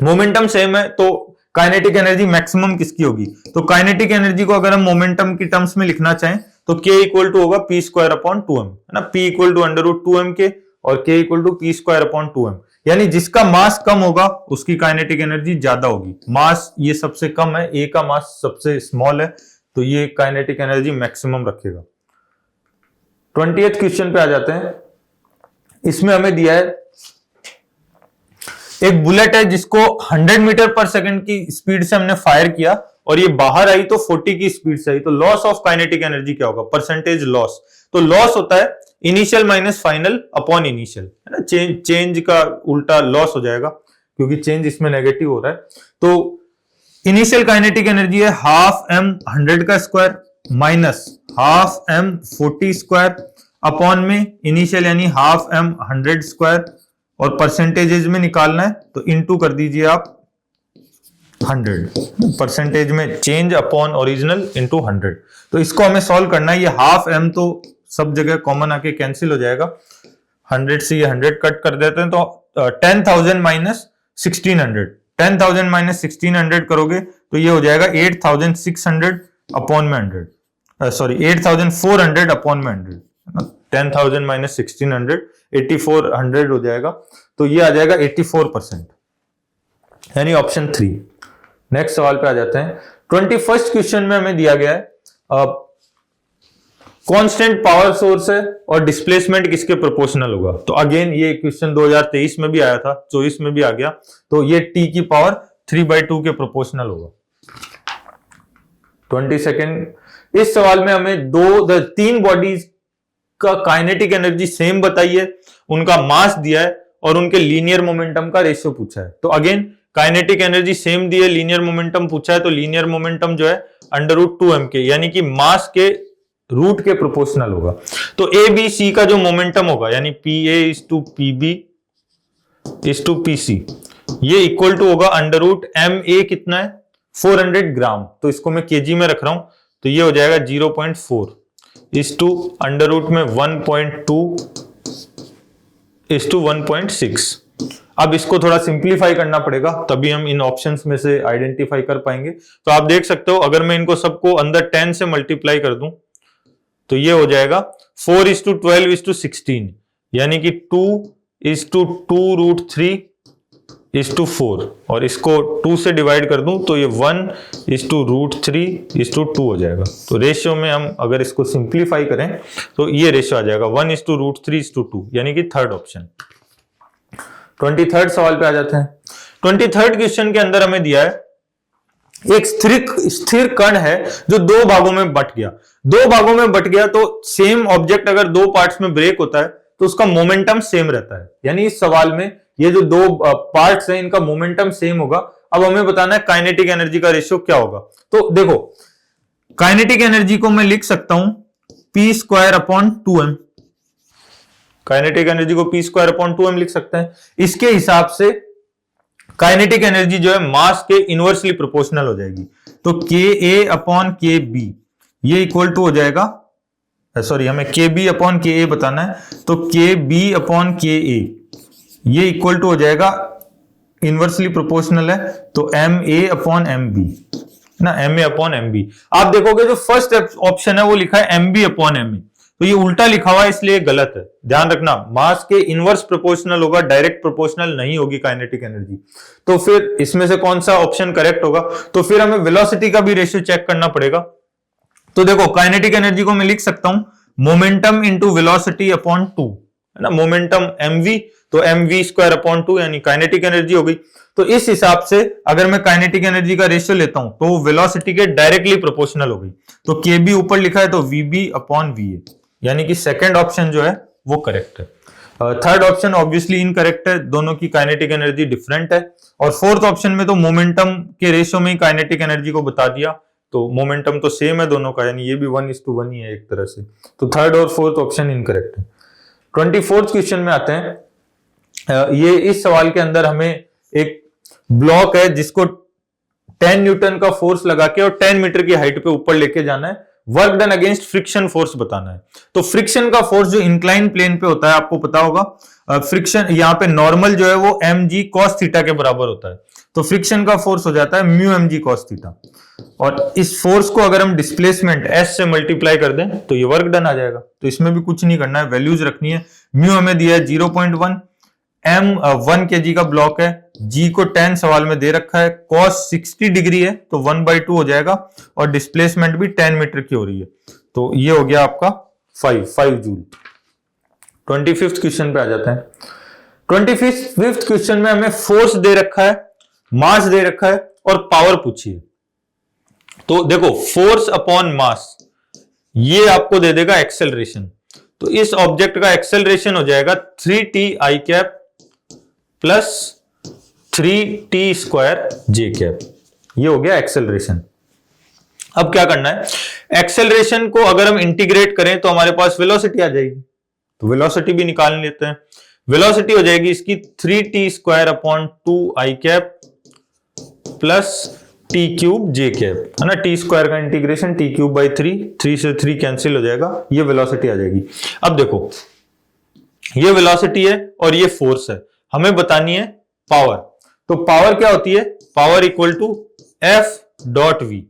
मोमेंटम सेम है तो काइनेटिक एनर्जी मैक्सिमम किसकी होगी, तो काइनेटिक एनर्जी को अगर हम मोमेंटम की टर्म्स में लिखना चाहें तो k इक्वल टू होगा p²/2m, है ना, p इक्वल टू √2mk और k इक्वल टू p²/2m, यानी जिसका मास कम होगा उसकी काइनेटिक एनर्जी ज्यादा होगी। मास ये सबसे कम है, a का मास सबसे स्मॉल है, तो ये काइनेटिक एनर्जी मैक्सिमम रखेगा। 20th क्वेश्चन पे आ जाते हैं। इसमें हमें दिया है एक बुलेट है जिसको 100 मीटर पर सेकंड की स्पीड से हमने फायर किया और ये बाहर आई तो 40 की स्पीड से आई, तो लॉस ऑफ काइनेटिक एनर्जी क्या होगा, परसेंटेज लॉस। तो लॉस होता है initial minus final upon initial, है ना, चेंज का उल्टा लॉस हो जाएगा क्योंकि चेंज इसमें नेगेटिव हो रहा है। तो इनिशियल काइनेटिक एनर्जी है हाफ m 100 का square minus half m 40 square upon में इनिशियल यानी हाफ m 100 स्क्वायर, और परसेंटेजेज में निकालना है तो इनटू कर दीजिए आप 100, परसेंटेज में चेंज अपॉन ओरिजिनल इनटू 100। तो इसको हमें सॉल्व करना है। ये हाफ m तो सब जगह कॉमन आके कैंसिल हो जाएगा, 100 से ये 100 कट कर देते हैं, तो 10,000 माइनस 1600, 10,000 माइनस 1600 करोगे तो ये हो जाएगा 8,600 अपॉन में 100, सॉरी 8,400 अपॉन में 100, 10,000 माइनस 1600 8,400 हो जाएगा, तो ये आ जाएगा 84%, यानी ऑप्शन 3। नेक्स्ट सवाल पे आ जाते हैं। 21st क्वेश्चन में हमें दिया गया है कांस्टेंट पावर सोर्स है और डिस्प्लेसमेंट किसके प्रोपोर्शनल होगा। तो अगेन ये क्वेश्चन 2023 में भी आया था, 24 में भी आ गया, तो ये t की पावर 3/2 के प्रोपोर्शनल होगा। 22nd, इस सवाल में हमें 3 बॉडीज का काइनेटिक एनर्जी सेम बताई है, उनका मास दिया है और उनके लीनियर मोमेंटम का रेशियो पूछा है। तो अगेन काइनेटिक एनर्जी सेम दी है, लीनियर मोमेंटम पूछा है, तो लीनियर मोमेंटम जो है √2mk यानी कि मास के रूट के प्रोपोर्शनल होगा। तो ए बी सी का जो मोमेंटम होगा यानी PA/PB/PC ये इक्वल टू होगा √ma कितना है 400 ग्राम, तो इसको मैं केजी में रख रहा हूं, तो ये हो जाएगा 0.4 √में 1.2 1.6, अब इसको थोड़ा सिंप्लीफाई करना पड़ेगा, तभी हम इन ऑप्शंस में से आइडेंटिफाई कर पाएंगे। तो आप देख सकते हो, अगर मैं इनको सबको अंदर 10 से मल्टीप्लाई कर दूं तो ये हो जाएगा 4:12:16, यानी कि 2:2√3:4, और इसको 2 से डिवाइड कर दूं तो ये 1:√3:2 हो जाएगा। तो रेशियो में हम अगर इसको सिंप्लीफाई करें तो ये रेशियो आ जाएगा 1:√3:2, यानी कि थर्ड ऑप्शन। 23rd सवाल पे आ जाते हैं। 23rd क्वेश्चन के अंदर हमें दिया है एक स्थिर कण है जो दो भागों में बट गया। दो भागों में बट गया तो सेम ऑब्जेक्ट अगर दो पार्ट्स में ब्रेक होता है तो उसका मोमेंटम सेम रहता है, यानी इस सवाल में ये जो दो पार्ट्स हैं इनका मोमेंटम सेम होगा। अब हमें बताना है काइनेटिक एनर्जी का रेशियो क्या होगा। तो देखो, काइनेटिक एनर्जी को मैं लिख सकता हूं p²/2m। काइनेटिक एनर्जी को p²/2m लिख सकते हैं। इसके हिसाब से काइनेटिक एनर्जी जो है मास के इनवर्सली प्रोपोर्शनल हो जाएगी। तो Ka/Kb ये इक्वल टू हो जाएगा, सॉरी हमें Kb/Ka बताना है, तो Kb/Ka ये इक्वल टू हो जाएगा, इनवर्सली प्रोपोर्शनल है तो Ma/Mb ना, Ma/Mb। आप देखोगे जो फर्स्ट ऑप्शन है वो लिखा है Mb/Ma, तो ये उल्टा लिखा हुआ है इसलिए गलत है। ध्यान रखना, मास के इनवर्स प्रोपोर्शनल होगा, डायरेक्ट प्रोपोर्शनल नहीं होगी काइनेटिक एनर्जी। तो फिर इसमें से कौन सा ऑप्शन करेक्ट होगा? तो फिर हमें वेलोसिटी का भी रेशियो चेक करना पड़ेगा। तो देखो, काइनेटिक एनर्जी को मैं लिख सकता हूं मोमेंटम इंटू वेलोसिटी अपॉन 2, है ना। मोमेंटम mv, तो mv²/2 यानी काइनेटिक एनर्जी हो गई। तो इस हिसाब से अगर मैं काइनेटिक एनर्जी का रेशियो लेता हूं तो वेलोसिटी के डायरेक्टली प्रोपोर्शनल हो गई। तो kb ऊपर लिखा है तो vb/va, यानी कि सेकंड ऑप्शन जो है वो करेक्ट है। थर्ड ऑप्शन ऑब्वियसली इनकरेक्ट है, दोनों की काइनेटिक एनर्जी डिफरेंट है। और फोर्थ ऑप्शन में तो मोमेंटम के रेशियो में ही काइनेटिक एनर्जी को बता दिया, तो मोमेंटम तो सेम है दोनों का, यानी ये भी 1:1 ही है एक तरह से। तो थर्ड और फोर्थ ऑप्शन इनकरेक्ट है। 24th क्वेश्चन में आते हैं। ये इस सवाल के अंदर हमें एक ब्लॉक है जिसको 10 न्यूटन का फोर्स लगा के और 10 मीटर की हाइट पे ऊपर लेके जाना है। Work done against friction force बताना है। तो फ्रिक्शन का फोर्स जो इंक्लाइन प्लेन पे होता है, आपको पता होगा, फ्रिक्शन यहाँ पे नॉर्मल जो है वो mg cos थीटा के बराबर होता है। तो फ्रिक्शन का फोर्स हो जाता है μmg cos थीटा, और इस फोर्स को अगर हम डिस्प्लेसमेंट s से मल्टीप्लाई कर दें तो ये वर्क डन आ जाएगा। तो इसमें भी कुछ नहीं करना है, वैल्यूज रखनी है। म्यू हमें दिया है 0.1, m 1 kg का ब्लॉक है, g को 10 सवाल में दे रखा है, cos 60 डिग्री है तो 1/2 हो जाएगा, और डिस्प्लेसमेंट भी 10 मीटर की हो रही है। तो ये हो गया आपका 5 जूल। 25th क्वेश्चन पे आ जाते हैं। 25th क्वेश्चन में हमें फोर्स दे रखा है, मास दे रखा है और पावर पूछी है। तो देखो, फोर्स अपॉन मास ये आपको दे देगा एक्सेलरेशन। तो इस ऑब्जेक्ट का एक्सेलरेशन हो जाएगा 3t प्लस 3t²j। ये हो गया एक्सेलरेशन। अब क्या करना है, एक्सेलरेशन को अगर हम इंटीग्रेट करें तो हमारे पास वेलोसिटी आ जाएगी। तो वेलोसिटी भी निकाल लेते हैं। वेलोसिटी हो जाएगी इसकी 3t²/2i प्लस t³j, है ना। t² का इंटीग्रेशन t³/3, 3 से 3 कैंसिल हो जाएगा, ये वेलोसिटी आ जाएगी। अब देखो, ये वेलोसिटी है और ये फोर्स है, हमें बतानी है पावर। तो पावर क्या होती है? Power equal to F.v।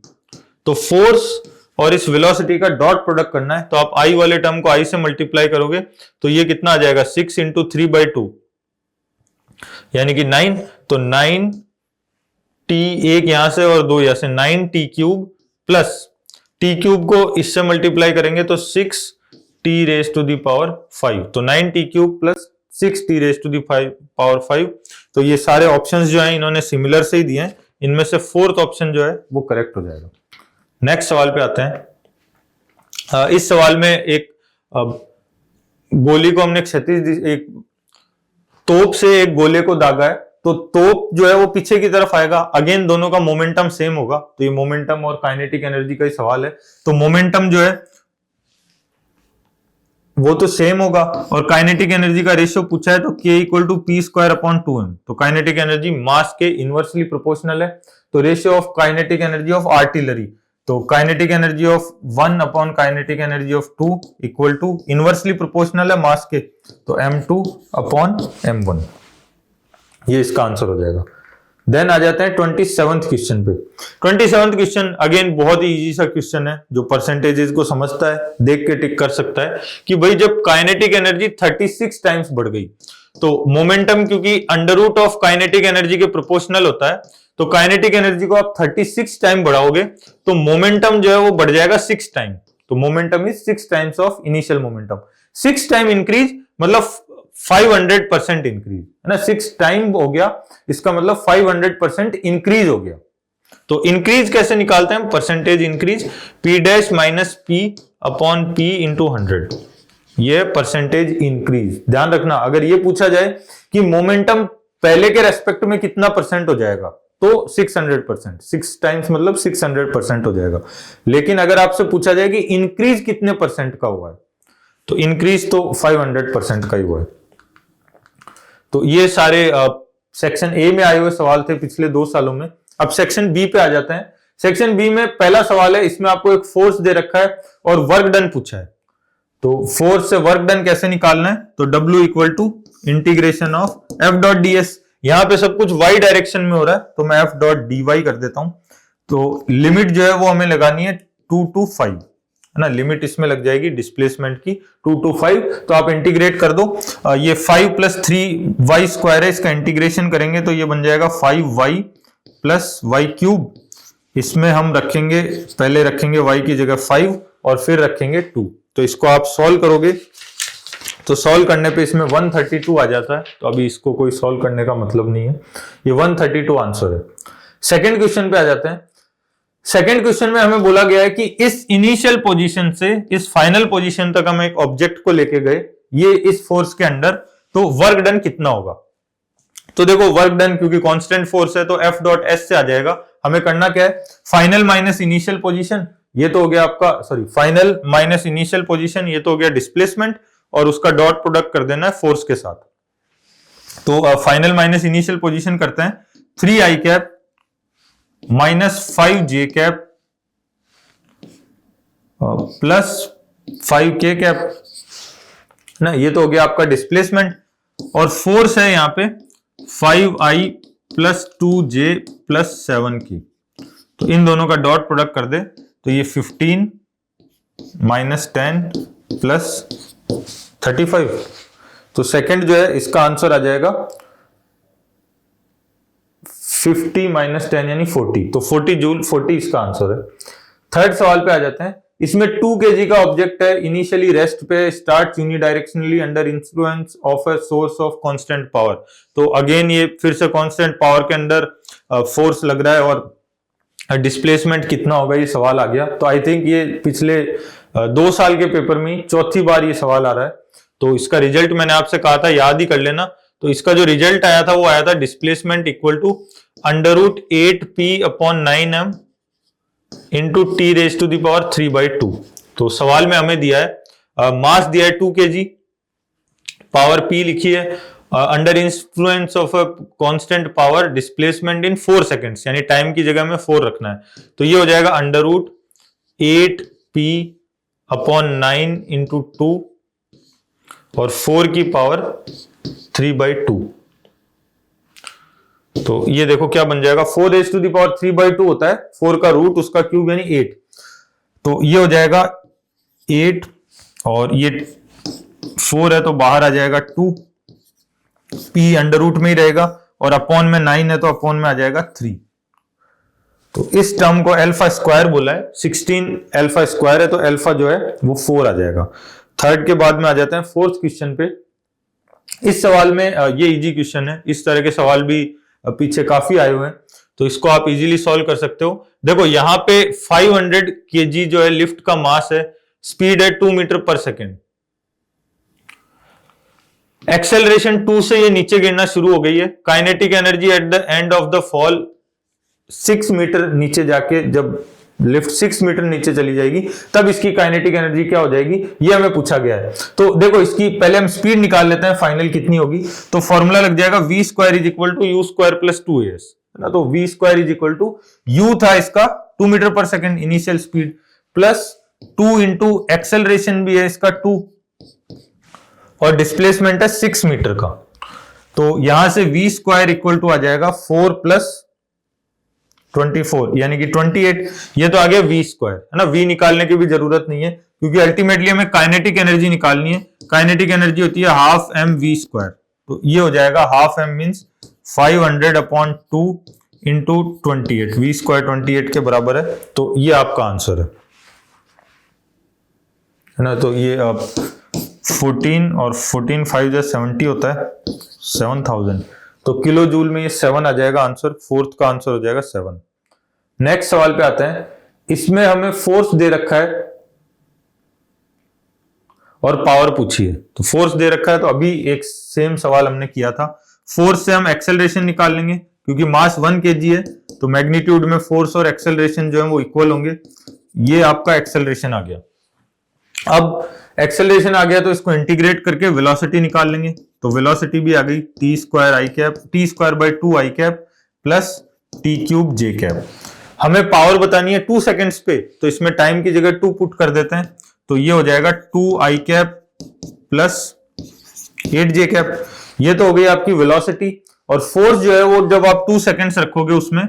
तो फोर्स और इस वेलोसिटी का डॉट प्रोडक्ट करना है, तो आप I वाले टर्म को I से मल्टीप्लाई करोगे तो ये कितना आ जाएगा 6 × 3/2 यानी कि 9। तो 9t, एक यहां से और 2 यहां से, 9t³ प्लस t³ को इससे मल्टीप्लाई करेंगे तो 6t⁵5। तो 9t³ प्लस 6t⁵5। तो ये सारे ऑप्शंस जो हैं इन्होंने सिमिलर से ही दिए हैं, इनमें से फोर्थ ऑप्शन जो है वो करेक्ट हो जाएगा। नेक्स्ट सवाल पे आते हैं। इस सवाल में एक गोली को हमने क्षैतिज, एक तोप से एक गोले को दागा है, तो तोप जो है वो पीछे की तरफ आएगा। अगेन दोनों का मोमेंटम सेम होगा, तो ये मोमेंटम और काइनेटिक एनर्जी का ही सवाल है। तो मोमेंटम जो है वो तो सेम होगा, और काइनेटिक एनर्जी का रेशियो पूछा है तो k = p²/2m। तो काइनेटिक एनर्जी मास के इनवर्सली प्रोपोर्शनल है। तो ratio of kinetic energy of artillery, तो kinetic energy of 1 upon kinetic energy of 2 equal to, inversely proportional है मास के, तो m2/m1। ये इसका आंसर हो जाएगा। देन आ जाते हैं 27th क्वेश्चन पे। 27th क्वेश्चन अगेन बहुत ही इजी सा क्वेश्चन है, जो परसेंटेजेस को समझता है देख के टिक कर सकता है कि भाई जब काइनेटिक एनर्जी 36 टाइम्स बढ़ गई तो मोमेंटम, क्योंकि under root of kinetic energy के प्रोपोर्शनल होता है, तो काइनेटिक एनर्जी को आप 36 टाइम बढ़ाओगे तो मोमेंटम जो है वो बढ़ जाएगा 6 टाइम। तो momentum is 6 times of initial momentum. 6 time increase मतलब 500% इंक्रीज है ना, 6 टाइम हो गया, इसका मतलब 500% इंक्रीज हो गया। तो इंक्रीज कैसे निकालते हैं हम? Percentage increase P dash minus P upon P into 100, ये परसेंटेज इंक्रीज। ध्यान रखना, अगर ये पूछा जाए कि मोमेंटम पहले के रेस्पेक्ट में कितना परसेंट हो जाएगा तो 600%, 6 टाइम्स मतलब 600% हो जाएगा। लेकिन अगर आपसे पूछा जाए कि इंक्रीज कितने परसेंट का हुआ है तो इंक्रीज तो 500% का ही हुआ है। तो ये सारे सेक्शन ए में आए हुए सवाल थे पिछले 2 सालों में। अब सेक्शन बी पे आ जाते हैं। सेक्शन बी में पहला सवाल है, इसमें आपको एक फोर्स दे रखा है और वर्क डन पूछा है। तो फोर्स से वर्क डन कैसे निकालना है? तो W equal to integration of F dot D S. यहां पे सब कुछ y डायरेक्शन में हो रहा है तो मैं F डॉट डी वाई कर देता हूं। तो लिमिट जो है वो हमें लगानी है 2 to 5 है ना, लिमिट इसमें लग जाएगी डिस्प्लेसमेंट की 2 to 5। तो आप इंटीग्रेट कर दो, ये 5 प्लस 3y स्क्वायर है, इसका इंटीग्रेशन करेंगे तो ये बन जाएगा 5y प्लस y क्यूब। इसमें हम रखेंगे, पहले रखेंगे y की जगह 5 और फिर रखेंगे 2। तो इसको आप सॉल्व करोगे तो सॉल्व करने पे इसमें 132 आ जाता है। तो अभी इसको कोई सॉल्व करने का मतलब नहीं है, ये 132 आंसर है। सेकंड क्वेश्चन पे आ जाते हैं। सेकंड क्वेश्चन में हमें बोला गया है कि इस इनिशियल पोजीशन से इस फाइनल पोजीशन तक हम एक ऑब्जेक्ट को लेके गए, ये इस फोर्स के अंडर, तो वर्क डन कितना होगा? तो देखो वर्क डन क्योंकि कांस्टेंट फोर्स है तो F डॉट एस से आ जाएगा। हमें करना क्या है? फाइनल माइनस इनिशियल पोजीशन, ये तो हो गया आपका, sorry final minus initial position, ये तो हो गया डिस्प्लेसमेंट, और उसका डॉट प्रोडक्ट कर देना है फोर्स के साथ। तो फाइनल माइनस इनिशियल पोजीशन करते हैं, 3i cap minus 5j cap plus 5k cap ना, ये तो हो गया आपका डिस्प्लेसमेंट, और फोर्स है यहाँ पे 5i plus 2j plus 7k। तो इन दोनों का डॉट प्रोडक्ट कर दे तो ये 15 माइनस 10 प्लस 35। तो सेकंड जो है इसका आंसर आ जाएगा 50 माइनस 10 यानी 40। तो 40 जूल, 40 इसका आंसर है। थर्ड सवाल पे आ जाते हैं। इसमें 2 kg का ऑब्जेक्ट है, इनिशियली रेस्ट पे, start unidirectionally under influence of a source of constant power. तो अगेन ये फिर से कांस्टेंट पावर के अंदर फोर्स लग रहा है और डिस्प्लेसमेंट कितना होगा ये सवाल आ गया। तो आई थिंक ये पिछले 2 साल के पेपर में चौथी बार ये सवाल आ रहा है। तो इसका रिजल्ट मैंने आपसे कहा था याद ही कर लेना। तो इसका जो रिजल्ट आया था वो आया था displacement equal to under root 8p upon 9m into T raise to the power 3/2। तो सवाल में हमें दिया है मास दिया है 2 kg, पावर p लिखी है, under influence of a constant power, displacement in 4 seconds, यानी टाइम की जगह में 4 रखना है। तो ये हो जाएगा under root 8p upon 9 into 2 और 4 की पावर 3/2। तो ये देखो क्या बन जाएगा, 4 रेज टू द पावर 3/2 होता है, 4 का रूट उसका क्यूब यानी 8। तो ये हो जाएगा 8 और ये 4 है तो बाहर आ जाएगा 2, p अंडर रूट में ही रहेगा, और अपॉन में 9 है तो अपॉन में आ जाएगा 3। तो इस टर्म को अल्फा स्क्वायर बोला है, 16 अल्फा स्क्वायर है तो अल्फा जो है वो 4 आ जाएगा। थर्ड के बाद में आ जाते हैं फोर्थ क्वेश्चन पे। इस सवाल में ये इजी क्वेश्चन है, इस तरह के सवाल भी पीछे काफी आए हुए हैं तो इसको आप इजीली सॉल्व कर सकते हो। देखो यहाँ पे 500 kg जो है लिफ्ट का मास है, स्पीड है 2 मीटर पर सेकेंड, एक्सेलरेशन 2 से ये नीचे गिरना शुरू हो गई है, kinetic energy at the end of the fall 6 metre नीचे जाके, जब लिफ्ट 6 मीटर नीचे चली जाएगी तब इसकी काइनेटिक एनर्जी क्या हो जाएगी, ये हमें पूछा गया है। तो देखो इसकी पहले हम स्पीड निकाल लेते हैं फाइनल कितनी होगी। तो फॉर्मूला लग जाएगा v square is equal to u square plus 2as है ना। तो v square is equal to u था इसका 2 मीटर पर second initial speed, plus 2 into acceleration भी है इसका 2, और डिस्प्लेसमेंट है 6 मीटर का। तो यहां से v स्क्वायर इक्वल टू आ जाएगा 4 प्लस 24 यानी कि 28। ये तो आ गया v स्क्वायर, है ना। v निकालने की भी जरूरत नहीं है क्योंकि अल्टीमेटली हमें काइनेटिक एनर्जी निकालनी है। काइनेटिक एनर्जी होती है हाफ एम वी स्क्वायर, तो ये हो जाएगा half m means 500/2 into 28, v square 28 के बराबर है। तो ये आपका आंसर है ना। तो ये 14 और 14 5 जो 70 होता है 7000, तो किलो जूल में ये 7 आ जाएगा आंसर। फोर्थ का आंसर हो जाएगा 7। नेक्स्ट सवाल पे आते हैं। इसमें हमें फोर्स दे रखा है और पावर पूछी है। तो फोर्स दे रखा है तो अभी एक सेम सवाल हमने किया था। फोर्स से हम एक्सेलरेशन निकाल लेंगे क्योंकि मास 1 kg है, तो मैग्नीट्यूड में फोर्स और एक्सेलरेशन जो है वो इक्वल होंगे। ये आपका एक्सेलरेशन आ गया। अब एक्सेलरेशन आ गया तो इसको इंटीग्रेट करके वेलोसिटी निकाल लेंगे। तो वेलोसिटी भी आ गई t² i cap plus t³ j cap. हमें पावर बतानी है 2 सेकेंड्स पे, तो इसमें टाइम की जगह 2 पुट कर देते हैं। तो ये हो जाएगा 2i cap plus 8j cap. ये तो हो गई आपकी वेलोसिटी। और फोर्स जो है वो जब आप 2 सेकेंड्स रखोगे उसमें,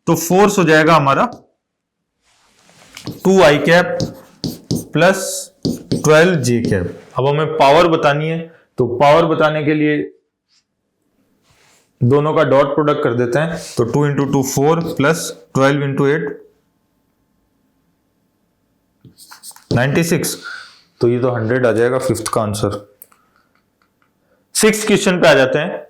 तो फोर्स हो जाएगा हमारा 2i cap plus 12j cap. अब हमें पावर बतानी है, तो पावर बताने के लिए दोनों का डॉट प्रोडक्ट कर देते हैं। तो 2 इंटू 2 4 प्लस 12 इंटू 8 96। तो ये तो 100 आ जाएगा फिफ्थ का आंसर। 6th क्वेश्चन पे आ जाते हैं।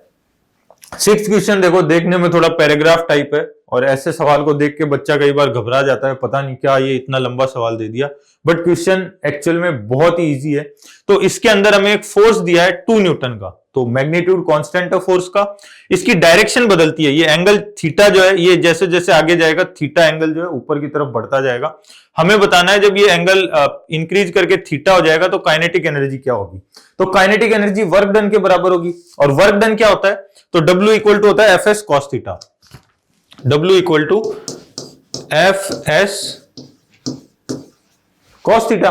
6th क्वेश्चन देखो, देखने में थोड़ा पैराग्राफ टाइप है और ऐसे सवाल को देख के बच्चा कई बार घबरा जाता है, पता नहीं क्या ये इतना लंबा सवाल दे दिया। बट क्वेश्चन एक्चुअल में बहुत ही इजी है। तो इसके अंदर हमें एक फोर्स दिया है 2 न्यूटन का। तो मैग्नीट्यूड कांस्टेंट है फोर्स का, इसकी डायरेक्शन बदलती है। ये एंगल थीटा जो है, ये जैसे जैसे आगे जाएगा थीटा एंगल जो है ऊपर की तरफ बढ़ता जाएगा। हमें बताना है जब ये एंगल इंक्रीज करके थीटा हो जाएगा तो काइनेटिक एनर्जी क्या होगी। तो काइनेटिक एनर्जी वर्क डन के बराबर होगी। और वर्क डन क्या होता है, तो W इक्वल टू होता है F S cos theta. W equal to F S cos theta.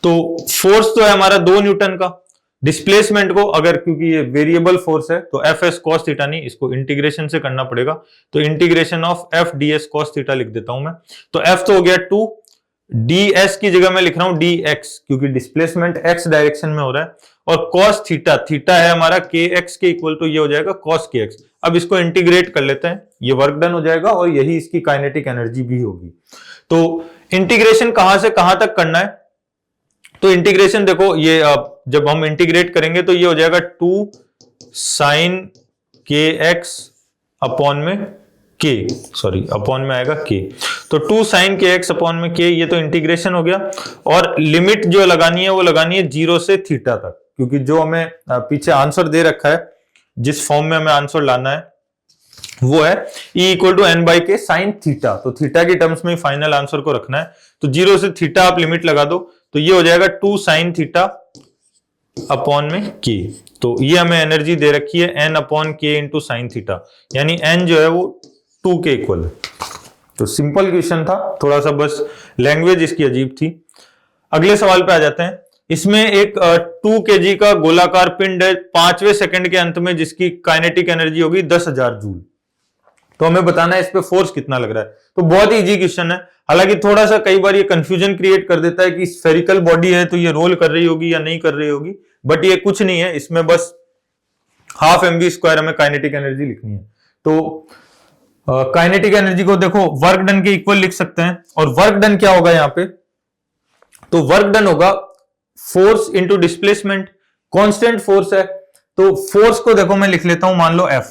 तो फोर्स तो है हमारा 2 न्यूटन का। डिस्प्लेसमेंट को अगर, क्योंकि ये वेरिएबल फोर्स है, तो एफ एस कॉस थीटा नहीं, इसको इंटीग्रेशन से करना पड़ेगा। तो integration of F D S cos theta लिख देता हूं मैं। तो एफ तो हो गया 2, डी एस की जगह मैं लिख रहा हूं डी एक्स, क्योंकि डिस्प्लेसमेंट एक्स डायरेक्शन में हो रहा है। और कॉस थीटा, थीटा है हमारा के एक्स के इक्वल टू, ये हो जाएगा कॉस के एक्स। अब इसको इंटीग्रेट कर लेते हैं, ये वर्क डन हो जाएगा और यही इसकी काइनेटिक एनर्जी भी होगी। तो इंटीग्रेशन कहां से कहां तक करना है, तो इंटीग्रेशन देखो, ये जब हम इंटीग्रेट करेंगे तो ये हो जाएगा 2 साइन के एक्स अपॉन में के, सॉरी अपॉन में आएगा के। तो 2 साइन के एक्स अपॉन में के, ये तो इंटीग्रेशन हो गया। और लिमिट जो लगानी है वो लगानी है 0 से थीटा तक, क्योंकि जो हमें पीछे आंसर दे रखा है, जिस फॉर्म में हमें आंसर लाना है वो है E equal to n by k sine theta. तो थीटा की टर्म्स में फाइनल आंसर को रखना है। तो 0 से थीटा आप लिमिट लगा दो, तो ये हो जाएगा 2 साइन थीटा अपॉन में के। तो ये हमें एनर्जी दे रखी है n अपॉन के इंटू साइन थीटा, यानी n जो है वो 2 के इक्वल है। तो सिंपल क्वेश्चन था, थोड़ा सा बस लैंग्वेज इसकी अजीब थी। अगले सवाल पे आ जाते हैं। इसमें एक 2 kg का गोलाकार पिंड है 5वें सेकंड के अंत में, जिसकी काइनेटिक एनर्जी होगी 10,000 जूल। तो हमें बताना है इस पे फोर्स कितना लग रहा है। तो बहुत ही इजी क्वेश्चन है, हालांकि थोड़ा सा कई बार ये कंफ्यूजन क्रिएट कर देता है कि स्फेरिकल बॉडी है तो ये रोल कर रही होगी या नहीं कर रही होगी, बट ये कुछ नहीं है। इसमें बस हाफ mv स्क्वायर हमें काइनेटिक एनर्जी लिखनी है। तो काइनेटिक एनर्जी को देखो वर्क डन के इक्वल लिख सकते हैं। और वर्क डन क्या होगा यहाँ पे, तो वर्क डन होगा force into displacement. Constant force है, तो फोर्स को देखो मैं लिख लेता हूं, मान लो F,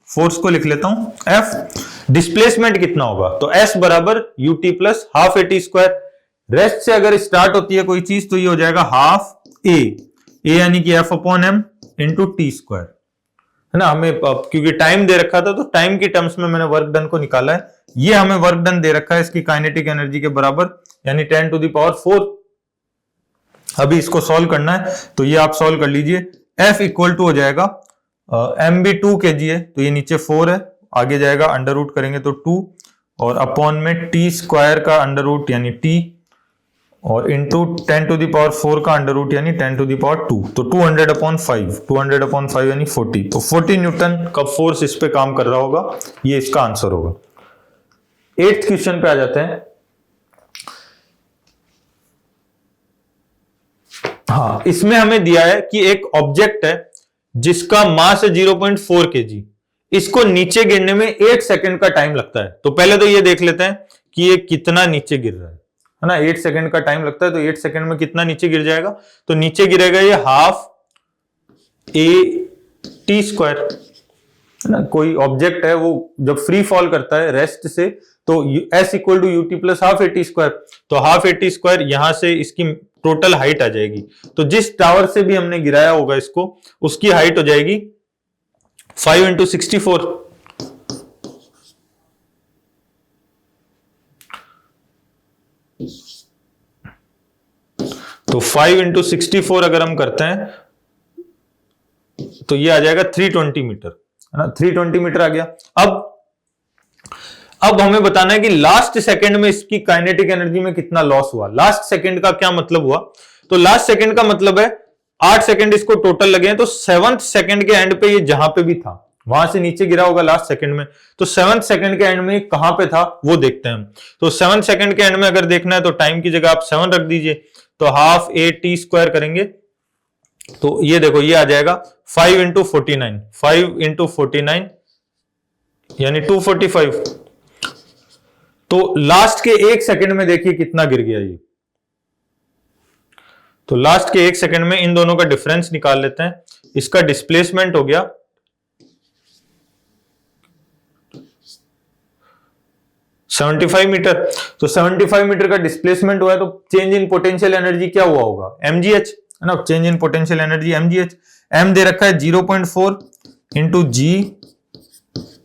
फोर्स को लिख लेता हूं F। डिस्प्लेसमेंट कितना होगा, तो S बराबर ut plus half AT square. Rest से अगर स्टार्ट होती है कोई चीज तो ये हो जाएगा हाफ A यानी कि F upon M into T square, है ना। हमें क्योंकि टाइम दे रखा था तो टाइम की टर्म्स में मैंने वर्क डन को निकाला है। ये हमें वर्क डन दे रखा है इसकी काइनेटिक एनर्जी के बराबर, यानी 10 टू द पावर 4। अभी इसको सॉल्व करना है, तो ये आप सॉल्व कर लीजिए। F इक्वल टू हो जाएगा m भी 2 kg है, तो ये नीचे 4 है, आगे जाएगा अंडर रूट करेंगे तो 2, और अपॉन में टी स्क्वायर का अंडर रूट यानी t, और इंटू 10⁴ का अंडर रूट यानी 10⁻², तो 200/5, 200/5 यानी 40, तो 40 न्यूटन का फोर्स इस पे काम कर रहा होगा, ये इसका आंसर होगा। 8th क्वेश्चन पे आ जाते हैं। हाँ, इसमें हमें दिया है कि एक ऑब्जेक्ट है जिसका मास है 0.4 kg, इसको नीचे गिरने में 8 सेकंड का टाइम लगता है। तो पहले तो ये देख लेते हैं कि ये कितना नीचे गिर रहा है ना। 8 सेकंड का टाइम लगता है, तो 8 सेकंड में कितना नीचे गिर जाएगा? तो नीचे गिरेगा ये ½ AT², है ना। कोई ऑब्जेक्ट है वो जब फ्री फॉल करता है रेस्ट से, तो S = UT + ½ AT², तो ½ AT² यहां से इसकी टोटल हाइट आ जाएगी। तो जिस टावर से भी हमने गिराया होगा इसको, उसकी हाइट हो जाएगी 5 × 64, तो 5 × 64 अगर हम करते हैं तो ये आ जाएगा 320 मीटर, है ना। 320 मीटर आ गया। अब हमें बताना है कि लास्ट सेकंड में इसकी काइनेटिक एनर्जी में कितना लॉस हुआ। लास्ट सेकंड का क्या मतलब हुआ? तो लास्ट सेकंड का मतलब है 8 सेकंड इसको टोटल लगे हैं, तो 7th सेकंड के एंड पे ये जहां पे भी था वहां से नीचे गिरा होगा लास्ट सेकंड में, तो 7th सेकंड के एंड में कहां पे था वो देखते हैं हम। तो 7th सेकंड के एंड में अगर देखना है तो टाइम की जगह आप 7 रख दीजिए, तो ½ AT² करेंगे, तो ये देखो ये आ जाएगा 5 × 49, 5 × 49 यानी 245। तो लास्ट के 1 सेकंड में देखिए कितना गिर गया ये। तो लास्ट के 1 सेकंड में इन दोनों का डिफरेंस निकाल लेते हैं। इसका डिस्प्लेसमेंट हो गया 75 मीटर, तो 75 मीटर का डिस्प्लेसमेंट हुआ है, तो चेंज इन पोटेंशियल एनर्जी क्या हुआ होगा? mgh, है ना। Change in potential energy mgh, m दे रखा है 0.4 × g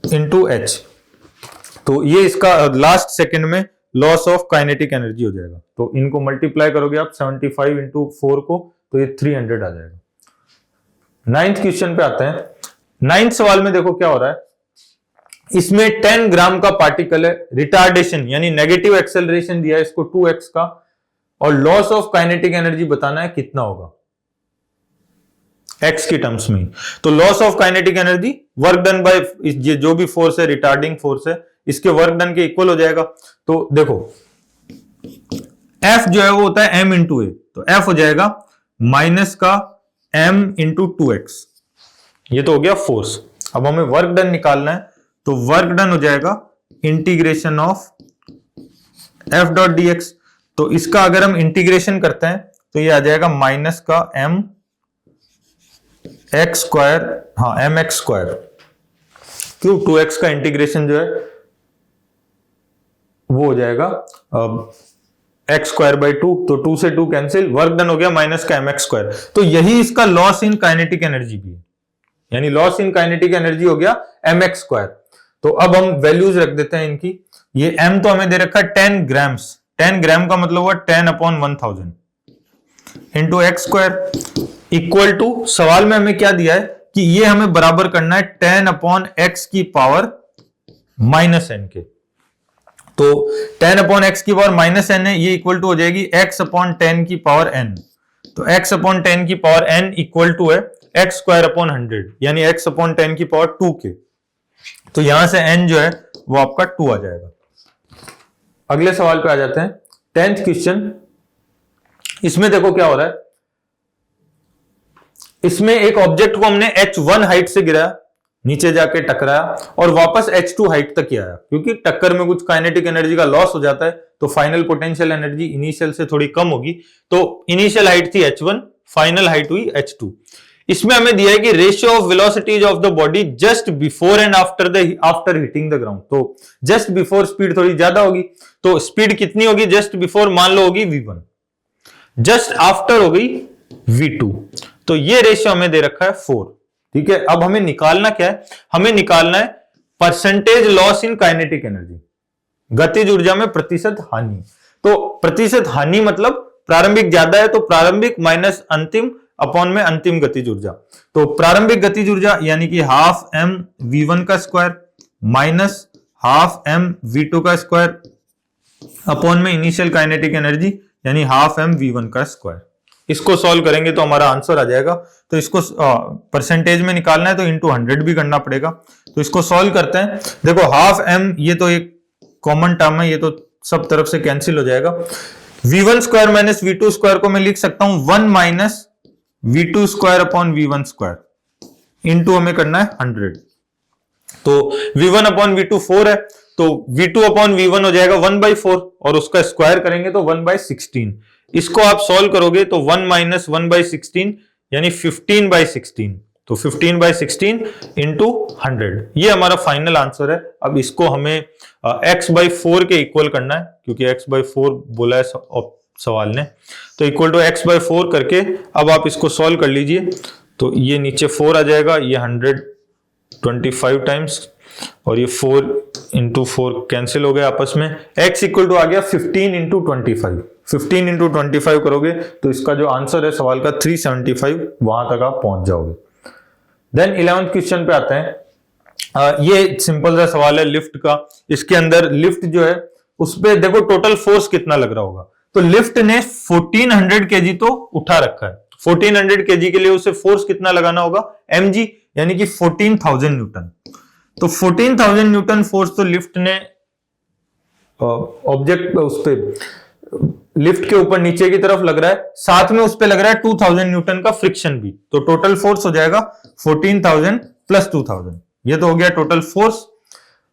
× h, तो ये इसका लास्ट सेकंड में लॉस ऑफ काइनेटिक एनर्जी हो जाएगा। तो इनको मल्टीप्लाई करोगे आप 75 × 4 को, तो ये 300 आ जाएगा। 9th क्वेश्चन पे आते हैं। 9th सवाल में देखो क्या हो रहा है। इसमें 10 ग्राम का पार्टिकल है, रिटार्डेशन यानी नेगेटिव एक्सेलरेशन दिया है इसको 2x का, और लॉस ऑफ काइनेटिक एनर्जी बताना है कितना होगा x की टर्म्स में। तो loss of kinetic energy work done bye जो भी फोर्स है, रिटार्डिंग फोर्स है, इसके वर्क डन के इक्वल हो जाएगा। तो देखो F जो है वो होता है m × a, तो F हो जाएगा माइनस का m × 2x, ये तो हो गया फोर्स। अब हमें वर्क डन निकालना है, तो वर्क डन हो जाएगा इंटीग्रेशन ऑफ F.dx। तो इसका अगर हम इंटीग्रेशन करते हैं तो ये आ जाएगा माइनस का mx², हाँ mx², क्यों 2x का इंटीग्रेशन जो है वो हो जाएगा x²/2, तो 2 से 2 कैंसिल, वर्क डन हो गया माइनस का mx²। तो यही इसका लॉस इन काइनेटिक एनर्जी भी है, यानी लॉस इन काइनेटिक एनर्जी हो गया mx²। तो अब हम वैल्यूज रख देते हैं इनकी। ये m तो हमें दे रखा है 10 ग्राम्स, 10 ग्राम का मतलब हुआ 10/1000 इंटू x² इक्वल टू, सवाल में हमें क्या दिया है कि ये हमें बराबर करना है 10/x⁻⁻n के। तो 10/x⁻⁻n है, ये इक्वल टू हो जाएगी x/10⁻n। तो x/10⁻n इक्वल टू है x²/100 यानी x/10⁻2 के। तो यहां से n जो है वो आपका 2 आ जाएगा। अगले सवाल पे आ जाते हैं। 10th question. इसमें देखो क्या हो रहा है। इसमें एक ऑब्जेक्ट को हमने h1 हाइट से गिराया, नीचे जाके टकराया और वापस h2 हाइट तक ही आया, क्योंकि टक्कर में कुछ काइनेटिक एनर्जी का लॉस हो जाता है, तो फाइनल पोटेंशियल एनर्जी इनिशियल से थोड़ी कम होगी। तो इनिशियल हाइट थी h1, फाइनल हाइट हुई h2। इसमें हमें दिया है कि ratio of velocities of the body just before and after hitting the ground. तो जस्ट बिफोर स्पीड थोड़ी ज्यादा होगी, तो स्पीड कितनी होगी? जस्ट बिफोर मान लो होगी v1, जस्ट आफ्टर हो गई v2। तो ये रेशियो हमें दे रखा है 4। ठीक है, अब हमें निकालना क्या है? हमें निकालना है percentage loss in kinetic energy, गतिज ऊर्जा में प्रतिशत हानि। तो प्रतिशत हानि मतलब प्रारंभिक ज्यादा है तो प्रारंभिक माइनस अंतिम अपॉन में अंतिम गतिज ऊर्जा। तो प्रारंभिक गतिज ऊर्जा यानी कि ½ mv1 का स्क्वायर माइनस ½ mv2 का स्क्वायर अपॉन में इनिशियल काइनेटिक एनर्जी यानी हाफ एम V1 का स्क्वायर। इसको सॉल्व करेंगे तो हमारा आंसर आ जाएगा। तो इसको परसेंटेज में निकालना है तो इंटू 100 भी करना पड़ेगा। तो इसको सॉल्व करते हैं। देखो हाफ एम ये तो एक कॉमन टर्म है, ये तो सब तरफ से कैंसिल हो जाएगा। V1 square minus V2 square को मैं लिख सकता हूं 1 minus V2 square upon V1 square into हमें करना है 100। तो V1 अपॉन V2 4 है, तो V2 अपॉन V1 हो जाएगा 1/4 और उसका स्क्वायर करेंगे तो 1/16। इसको आप सॉल्व करोगे तो 1 माइनस 1/16 यानी 15/16। तो 15/16 इंटू 100 ये हमारा फाइनल आंसर है। अब इसको हमें x/4 के इक्वल करना है, क्योंकि x/4 बोला है सवाल ने। तो इक्वल टू x/4 करके अब आप इसको सॉल्व कर लीजिए। तो ये नीचे 4 आ जाएगा, ये 125 टाइम्स और ये 4 इंटू 4 कैंसिल हो गया आपस में। x इक्वल टू आ गया 15 इंटू 25। 15 इंटू 25 करोगे तो इसका जो आंसर है सवाल का 375, वहां तक आप पहुंच जाओगे। देन 11th क्वेश्चन पे आते हैं। ये सिंपल सा सवाल है लिफ्ट का। इसके अंदर लिफ्ट जो है उस पे देखो टोटल फोर्स कितना लग रहा होगा। तो लिफ्ट ने 1400 केजी तो उठा रखा है। 1400 केजी के लिए उसे फोर्स कितना लगाना होगा mg, यानी कि 14,000 न्यूटन। तो 14,000 न्यूटन फोर्स तो लिफ्ट ने ऑब्जेक्ट उस पे लिफ्ट के ऊपर नीचे की तरफ लग रहा है, साथ में उस पे लग रहा है 2000 न्यूटन का फ्रिक्शन भी। तो टोटल फोर्स हो जाएगा 14,000 प्लस 2000। ये तो हो गया टोटल फोर्स।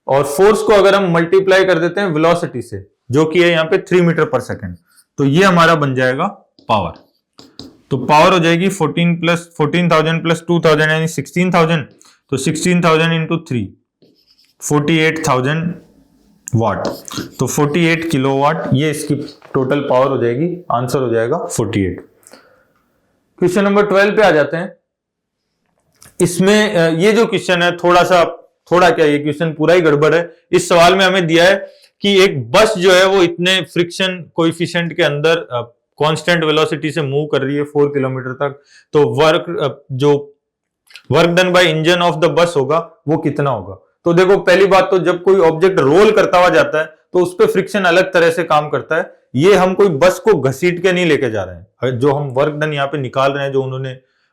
और फोर्स को अगर हम मल्टीप्लाई कर देते हैं वेलोसिटी से, जो कि है यहाँ पे 3 मीटर पर सेकेंड, तो ये हमारा बन जाएगा पावर। तो पावर हो जाएगी 14,000 प्लस 2000 यानी 16,000। तो 16,000 इंटू 3 48,000 वाट। तो 48 किलोवाट ये इसकी टोटल पावर हो जाएगी। आंसर हो जाएगा 48। क्वेश्चन नंबर 12 पे आ जाते हैं। इसमें ये जो क्वेश्चन है थोड़ा क्या, ये क्वेश्चन पूरा ही गड़बड़ है। इस सवाल में हमें दिया है कि एक बस जो है वो इतने फ्रिक्शन कोएफिशिएंट के अंदर कांस्टेंट वेलोसिटी से मूव कर रही है 4 किलोमीटर तक। तो work done by engine of the bus होगा वो कितना होगा। तो देखो पहली बात तो जब कोई ऑब्जेक्ट रोल करता हुआ जाता है तो उस पर फ्रिक्शन अलग तरह से काम करता है। ये हम कोई बस को घसीट के नहीं लेके जा रहे हैं। जो हम वर्क डन यहाँ पे निकाल रहे हैं, जो उन्होंने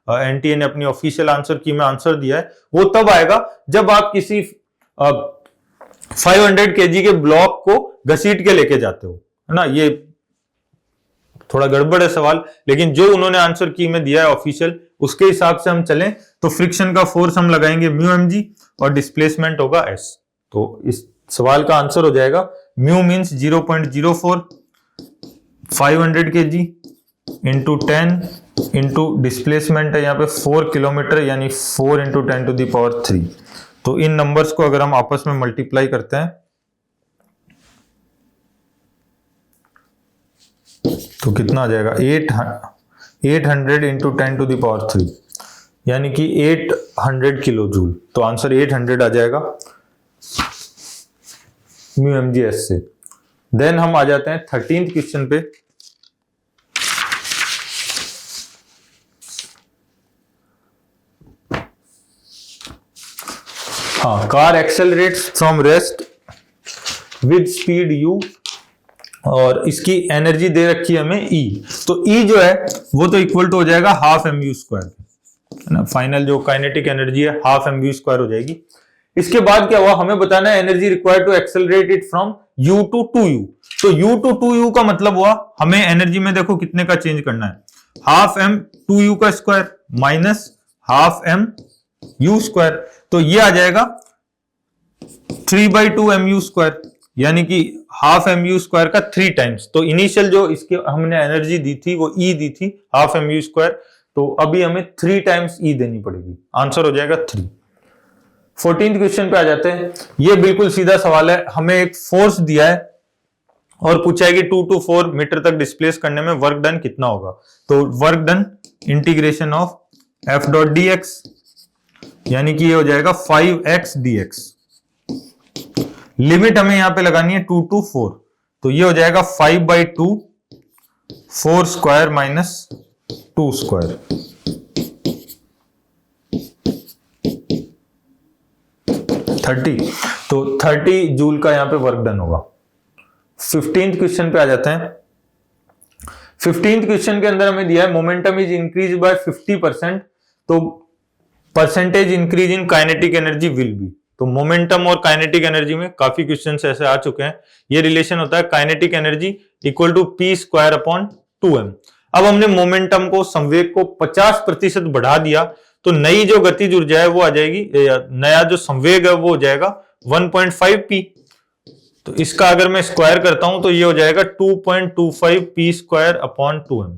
एनटीए ने अपनी ऑफिशियल आंसर की में आंसर दिया है, वो तब आएगा जब आप किसी 500 केजी के ब्लॉक को घसीट के लेके जाते हो, है ना। ये थोड़ा गड़बड़ है सवाल, लेकिन जो उन्होंने आंसर की में दिया है ऑफिशियल, उसके हिसाब से हम चलें तो फ्रिक्शन का फोर्स हम लगाएंगे म्यू mg और डिस्प्लेसमेंट होगा s। तो इस सवाल का आंसर हो जाएगा mu means 0.04 500 KG into 10 into displacement है यहाँ पे 4 किलोमीटर यानी 4 इंटू 10 टू द पावर 3। तो इन नंबर्स को अगर हम आपस में मल्टीप्लाई करते हैं तो कितना आ जाएगा 800 इंटू 10 टू द पावर 3 यानी कि 800 किलो जूल। तो आंसर 800 आ जाएगा म्यू mg s से। देन हम आ जाते हैं 13th क्वेश्चन पे। हाँ, car accelerates from rest with speed u और इसकी एनर्जी दे रखी है हमें E। तो E जो है वो तो इक्वल टू हो जाएगा हाफ mv स्क्वायर, है ना। फाइनल जो काइनेटिक एनर्जी है हाफ mv स्क्वायर हो जाएगी। इसके बाद क्या हुआ, हमें बताना है energy required to accelerate it from u to 2u। तो u टू 2u का मतलब हुआ हमें एनर्जी में देखो कितने का चेंज करना है, हाफ m 2u का square minus half m u square. तो ये आ जाएगा 3/2 mu स्क्वायर यानी कि हाफ mu स्क्वायर का 3 टाइम्स। तो इनिशियल जो इसके हमने एनर्जी दी थी वो E दी थी हाफ mu स्क्वायर, तो अभी हमें 3 टाइम्स E देनी पड़ेगी। आंसर हो जाएगा 3। 14th क्वेश्चन पे आ जाते हैं। ये बिल्कुल सीधा सवाल है। हमें एक फोर्स दिया है और पूछा है कि 2 to 4 मीटर तक डिस्प्लेस करने में वर्क डन कितना होगा। तो work done integration of f dot dx यानी कि ये हो जाएगा 5x dx। लिमिट हमें यहां पे लगानी है 2 to 4, तो ये हो जाएगा 5/2 4 स्क्वायर माइनस 2 स्क्वायर। तो 30 जूल का यहां पे वर्क डन होगा। 15th क्वेश्चन पे आ जाते हैं। 15th क्वेश्चन के अंदर हमें दिया है मोमेंटम इज इंक्रीज बाय 50%, तो percentage increase in kinetic energy will be. तो मोमेंटम और काइनेटिक एनर्जी में काफी क्वेश्चंस ऐसे आ चुके हैं। ये रिलेशन होता है kinetic energy equal to p square upon 2m। अब हमने मोमेंटम को, संवेग को 50% बढ़ा दिया, तो नई जो गतिज ऊर्जा है वो आ जाएगी, नया जो संवेग है वो हो जाएगा 1.5 p। तो इसका अगर मैं स्क्वायर करता हूं तो ये हो जाएगा 2.25 p स्क्वायर अपॉन 2m।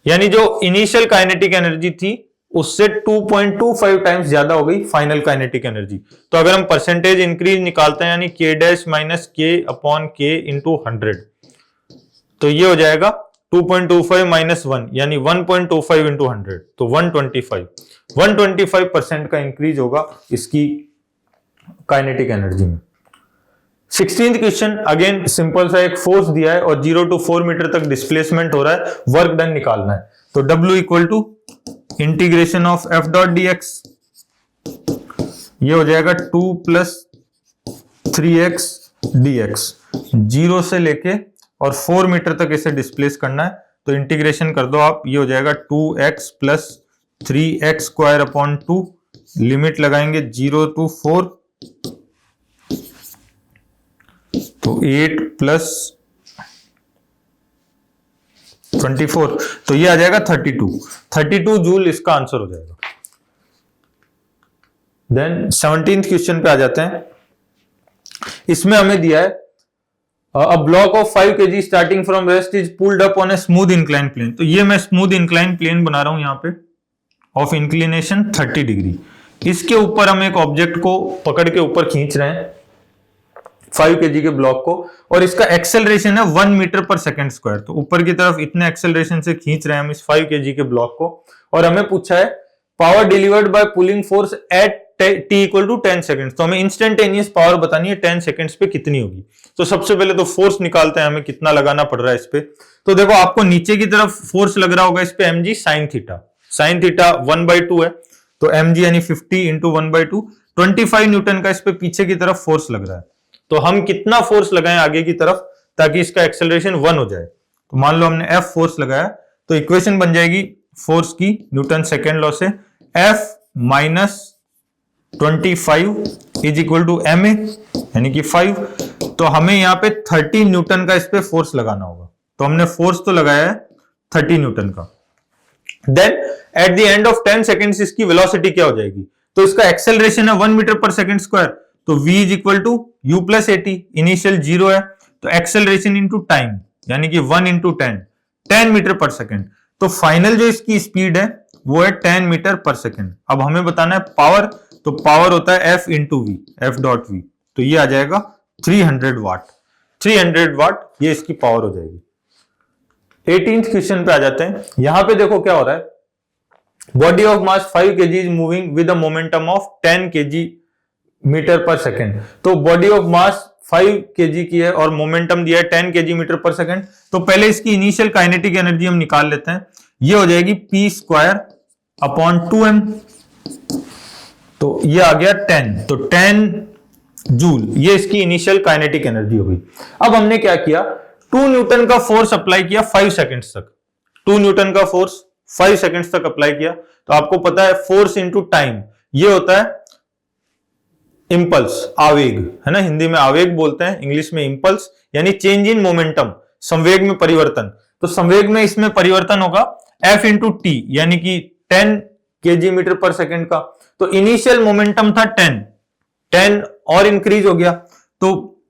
यानी जो इनिशियल काइनेटिक एनर्जी थी उससे 2.25 टाइम्स ज्यादा हो गई फाइनल काइनेटिक एनर्जी। तो अगर हम परसेंटेज इंक्रीज निकालते हैं, यानी k dash minus k upon k into 100, तो ये हो जाएगा 2.25 माइनस 1, यानी 1.25 इंटू 100, तो 125% का इंक्रीज होगा इसकी काइनेटिक एनर्जी में। 16th क्वेश्चन अगेन सिंपल सा, एक फोर्स दिया है और 0 to 4 मीटर तक डिस्प्लेसमेंट हो रहा है, वर्क डन निकालना है। तो W equal to integration of F dot dx, ये हो जाएगा 2 प्लस 3x dx। 0 से लेके और 4 मीटर तक इसे डिस्प्लेस करना है, तो इंटीग्रेशन कर दो आप, ये हो जाएगा 2x plus 3x square upon 2, limit लगाएंगे 0 to 4, तो 8 प्लस 24, तो ये आ जाएगा 32 जूल इसका आंसर हो जाएगा। देन 17th क्वेश्चन पे आ जाते हैं। इसमें हमें दिया है a block of 5 kg starting from rest is pulled up on a smooth incline plane. तो ये मैं स्मूथ इंक्लाइन प्लेन बना रहा हूं यहां पे, ऑफ इंक्लिनेशन 30 डिग्री। इसके ऊपर हम एक ऑब्जेक्ट को पकड़ के ऊपर खींच रहे हैं 5 kg के ब्लॉक को, और इसका एक्सेलरेशन है 1 मीटर पर सेकंड स्क्वायर। तो ऊपर की तरफ इतने एक्सेलरेशन से खींच रहे हैं हम इस 5 kg के ब्लॉक को, और हमें पूछा है power delivered by pulling force at t equal to 10 seconds. तो हमें इंस्टेंटेनियस पावर बतानी है 10 सेकंड्स पे कितनी होगी। तो सबसे पहले तो फोर्स निकालते हैं, हमें कितना लगाना पड़ रहा है इस पे। तो देखो आपको नीचे की तरफ फोर्स लग रहा होगा इस पे mg sin theta, sin theta 1/2 है, तो mg यानी 50 इंटू 1/2, 25 न्यूटन का इस पे पीछे की तरफ फोर्स लग रहा है। तो हम कितना फोर्स लगाएं आगे की तरफ ताकि इसका एक्सेलरेशन 1 हो जाए। तो मान लो हमने F फोर्स लगाया, तो इक्वेशन बन जाएगी फोर्स की न्यूटन सेकेंड लॉ से, F minus 25 is equal to ma, यानी कि 5। तो हमें यहाँ पे 30 न्यूटन का इस पे फोर्स लगाना होगा। तो हमने फोर्स तो लगाया है 30 न्यूटन का। Then at the end of 10 seconds इसकी वेलोसिटी क्या हो जाएगी? तो इसका एक्सेलरेशन है 1 मीटर पर सेकेंड स्क्वायर, तो v is equal to u plus 80, initial 0 है, तो एक्सेलरेशन इंटू टाइम यानी कि 1 इंटू 10 मीटर पर सेकेंड। तो फाइनल जो इसकी स्पीड है वो है 10 मीटर पर सेकेंड। अब हमें बताना है पावर, तो पावर होता है F into v, F dot v, तो ये आ जाएगा 300 वाट। 300 वाट ये इसकी पावर हो जाएगी। 18th क्वेश्चन पे आ जाते हैं। यहां पे देखो क्या हो रहा है, body of mass 5 kg is moving with a momentum of 10 kg metre पर सेकेंड। तो बॉडी ऑफ मास 5 kg की है और मोमेंटम दिया है 10 kg मीटर पर सेकेंड। तो पहले इसकी इनिशियल काइनेटिक एनर्जी हम निकाल लेते हैं, ये हो जाएगी p स्क्वायर अपॉन 2m। तो ये आ गया 10, तो 10 जूल ये इसकी इनिशियल काइनेटिक एनर्जी हो गई। अब हमने क्या किया, 2 न्यूटन का फोर्स अप्लाई किया 5 सेकेंड्स तक। 2 न्यूटन का फोर्स 5 सेकेंड्स तक अप्लाई किया। तो आपको पता है फोर्स इंटू टाइम ये होता है इंपल्स, आवेग, है ना, हिंदी में आवेग बोलते हैं, इंग्लिश में इंपल्स, यानी चेंज इन मोमेंटम, संवेग में परिवर्तन। तो संवेग में इसमें परिवर्तन होगा F इंटू टी, यानी कि 10 kg मीटर पर सेकेंड का। तो इनिशियल मोमेंटम था 10 और इंक्रीज हो गया, तो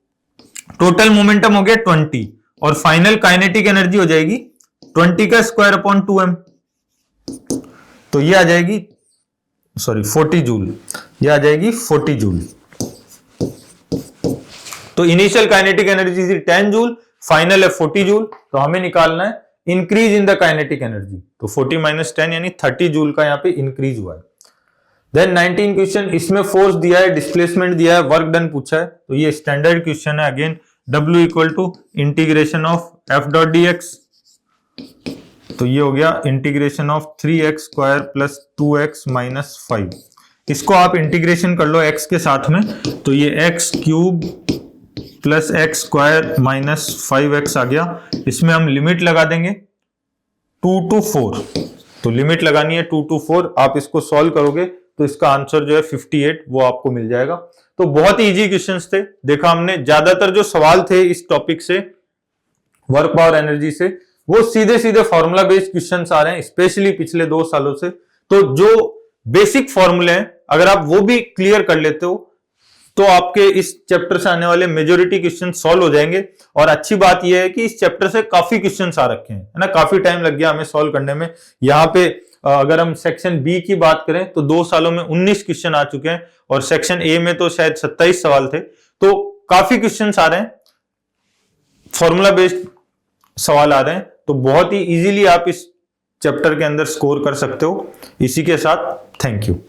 टोटल मोमेंटम हो गया 20, और फाइनल काइनेटिक एनर्जी हो जाएगी 20 का स्क्वायर अपॉन 2m। तो ये आ जाएगी 40 जूल, ये आ जाएगी 40 जूल। तो इनिशियल काइनेटिक एनर्जी थी 10 जूल, फाइनल है 40 जूल। तो हमें निकालना है increase in the kinetic energy. तो 40 माइनस 10 यानी 30 जूल का यहाँ पे इंक्रीज हुआ है। देन 19 क्वेश्चन, इसमें फोर्स दिया है, डिस्प्लेसमेंट दिया है, वर्क डन पूछा है। तो ये स्टैंडर्ड क्वेश्चन है। Again W equal to integration of F dot dx, तो ये हो गया integration of 3x square plus 2x minus 5। इसको आप इंटीग्रेशन कर लो x के साथ में, तो ये x cube plus x square minus 5x आ गया। इसमें हम लिमिट लगा देंगे 2 to 4, तो लिमिट लगानी है 2 to 4। आप इसको सॉल्व करोगे तो इसका आंसर जो है 58 वो आपको मिल जाएगा। तो बहुत ही इजी क्वेश्चंस थे। देखा हमने ज्यादातर जो सवाल थे इस टॉपिक से, वर्क पावर एनर्जी से, वो सीधे सीधे फॉर्मूला बेस्ड क्वेश्चंस आ रहे हैं, स्पेशली पिछले 2 सालों से। तो जो बेसिक फॉर्मूले हैं अगर आप वो भी क्लियर कर लेते हो तो आपके इस चैप्टर से आने वाले मेजोरिटी क्वेश्चन सॉल्व हो जाएंगे। और अच्छी बात यह है कि इस चैप्टर से काफी क्वेश्चंस आ रखे हैं, है ना, काफी टाइम लग गया हमें सॉल्व करने में। यहाँ पे अगर हम सेक्शन बी की बात करें तो 2 सालों में 19 क्वेश्चन आ चुके हैं, और सेक्शन ए में तो शायद 27 सवाल थे। तो काफी क्वेश्चंस आ रहे हैं, फॉर्मूला बेस्ड सवाल आ रहे हैं, तो बहुत ही इजीली आप इस चैप्टर के अंदर स्कोर कर सकते हो। इसी के साथ थैंक यू।